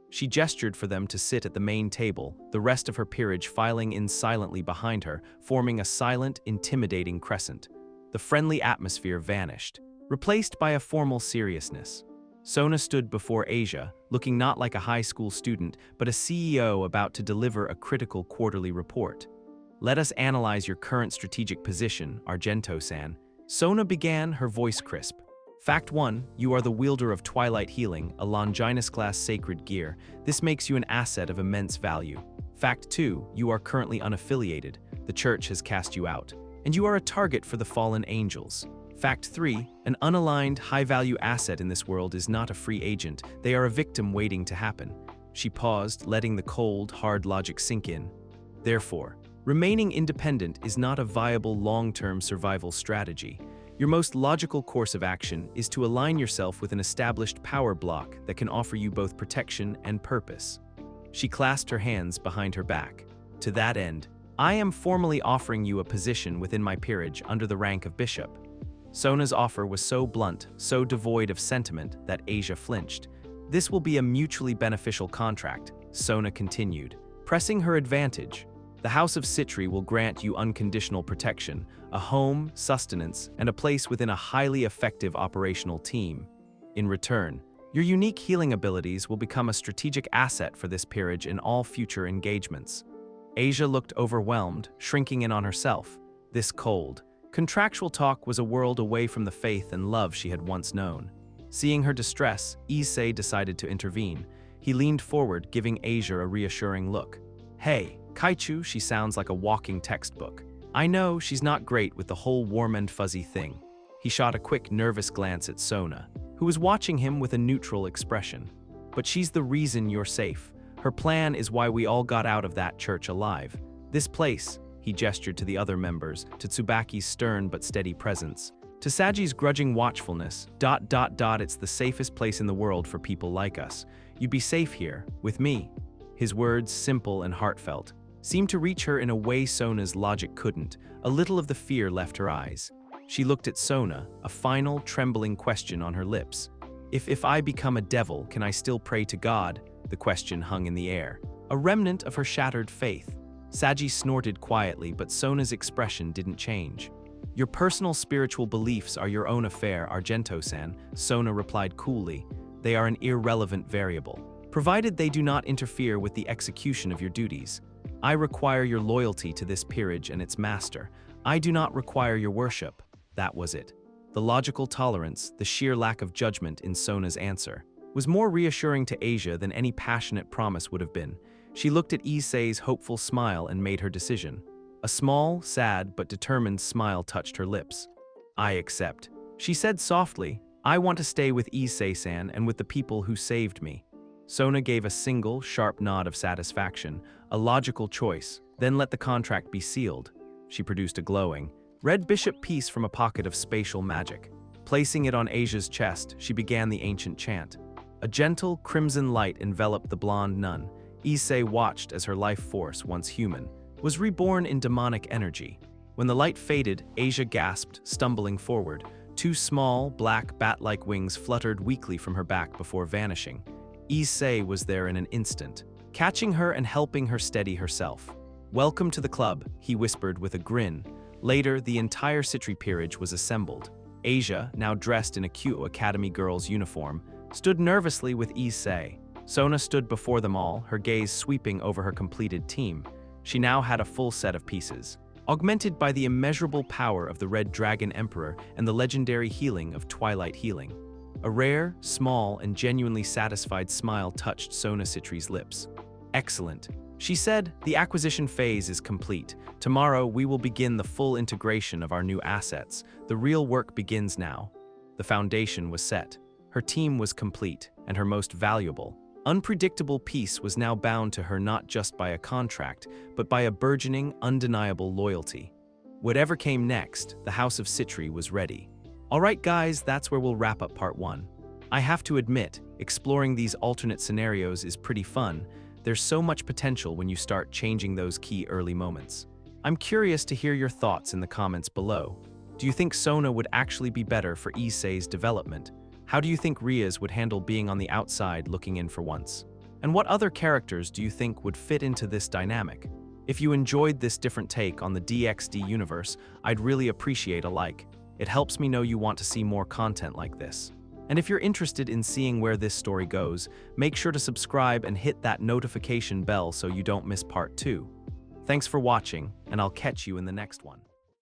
[SPEAKER 1] She gestured for them to sit at the main table, the rest of her peerage filing in silently behind her, forming a silent, intimidating crescent. The friendly atmosphere vanished, replaced by a formal seriousness. Sona stood before Asia, looking not like a high school student, but a CEO about to deliver a critical quarterly report. "Let us analyze your current strategic position, Argento-san." Sona began, her voice crisp. "Fact 1, you are the wielder of Twilight Healing, a Longinus-class sacred gear. This makes you an asset of immense value. Fact 2, you are currently unaffiliated. The church has cast you out, and you are a target for the fallen angels. Fact 3, an unaligned, high-value asset in this world is not a free agent. They are a victim waiting to happen." She paused, letting the cold, hard logic sink in. "Therefore, remaining independent is not a viable long-term survival strategy. Your most logical course of action is to align yourself with an established power block that can offer you both protection and purpose." She clasped her hands behind her back. "To that end, I am formally offering you a position within my peerage under the rank of bishop." Sona's offer was so blunt, so devoid of sentiment, that Asia flinched. "This will be a mutually beneficial contract," Sona continued, pressing her advantage. "The House of Citri will grant you unconditional protection, a home, sustenance, and a place within a highly effective operational team. In return, your unique healing abilities will become a strategic asset for this peerage in all future engagements." Asia looked overwhelmed, shrinking in on herself. This cold, Contractual talk was a world away from the faith and love she had once known. Seeing her distress, Issei decided to intervene. He leaned forward, giving Asia a reassuring look. Hey, Kaichu, she sounds like a walking textbook. I know she's not great with the whole warm and fuzzy thing. He shot a quick, nervous glance at Sona, who was watching him with a neutral expression. But she's the reason you're safe. Her plan is why we all got out of that church alive. This place, he gestured to the other members, to Tsubaki's stern but steady presence. To Saji's grudging watchfulness, it's the safest place in the world for people like us. You'd be safe here, with me. His words, simple and heartfelt, seemed to reach her in a way Sona's logic couldn't. A little of the fear left her eyes. She looked at Sona, a final, trembling question on her lips. If I become a devil, can I still pray to God? The question hung in the air, a remnant of her shattered faith. Saji snorted quietly, but Sona's expression didn't change. Your personal spiritual beliefs are your own affair, Argento-san, Sona replied coolly. They are an irrelevant variable, provided they do not interfere with the execution of your duties. I require your loyalty to this peerage and its master. I do not require your worship. That was it. The logical tolerance, the sheer lack of judgment in Sona's answer, was more reassuring to Asia than any passionate promise would have been. She looked at Issei's hopeful smile and made her decision. A small, sad, but determined smile touched her lips. I accept. She said softly, I want to stay with Issei-san and with the people who saved me. Sona gave a single, sharp nod of satisfaction, a logical choice, then let the contract be sealed. She produced a glowing, red bishop piece from a pocket of spatial magic. Placing it on Asia's chest, she began the ancient chant. A gentle, crimson light enveloped the blonde nun. Issei watched as her life force, once human, was reborn in demonic energy. When the light faded, Asia gasped, stumbling forward. Two small, black, bat-like wings fluttered weakly from her back before vanishing. Issei was there in an instant, catching her and helping her steady herself. Welcome to the club, he whispered with a grin. Later, the entire Citri peerage was assembled. Asia, now dressed in a Kyoto Academy girl's uniform, stood nervously with Issei. Sona stood before them all, her gaze sweeping over her completed team. She now had a full set of pieces, augmented by the immeasurable power of the Red Dragon Emperor and the legendary healing of Twilight Healing. A rare, small, and genuinely satisfied smile touched Sona Citri's lips. Excellent. She said, the acquisition phase is complete. Tomorrow, we will begin the full integration of our new assets. The real work begins now. The foundation was set. Her team was complete, and her most valuable, unpredictable piece was now bound to her not just by a contract, but by a burgeoning, undeniable loyalty. Whatever came next, the House of Citri was ready. Alright guys, that's where we'll wrap up part 1. I have to admit, exploring these alternate scenarios is pretty fun. There's so much potential when you start changing those key early moments. I'm curious to hear your thoughts in the comments below. Do you think Sona would actually be better for Issei's development? How do you think Rias would handle being on the outside looking in for once? And what other characters do you think would fit into this dynamic? If you enjoyed this different take on the DxD universe, I'd really appreciate a like. It helps me know you want to see more content like this. And if you're interested in seeing where this story goes, make sure to subscribe and hit that notification bell so you don't miss part 2. Thanks for watching, and I'll catch you in the next one.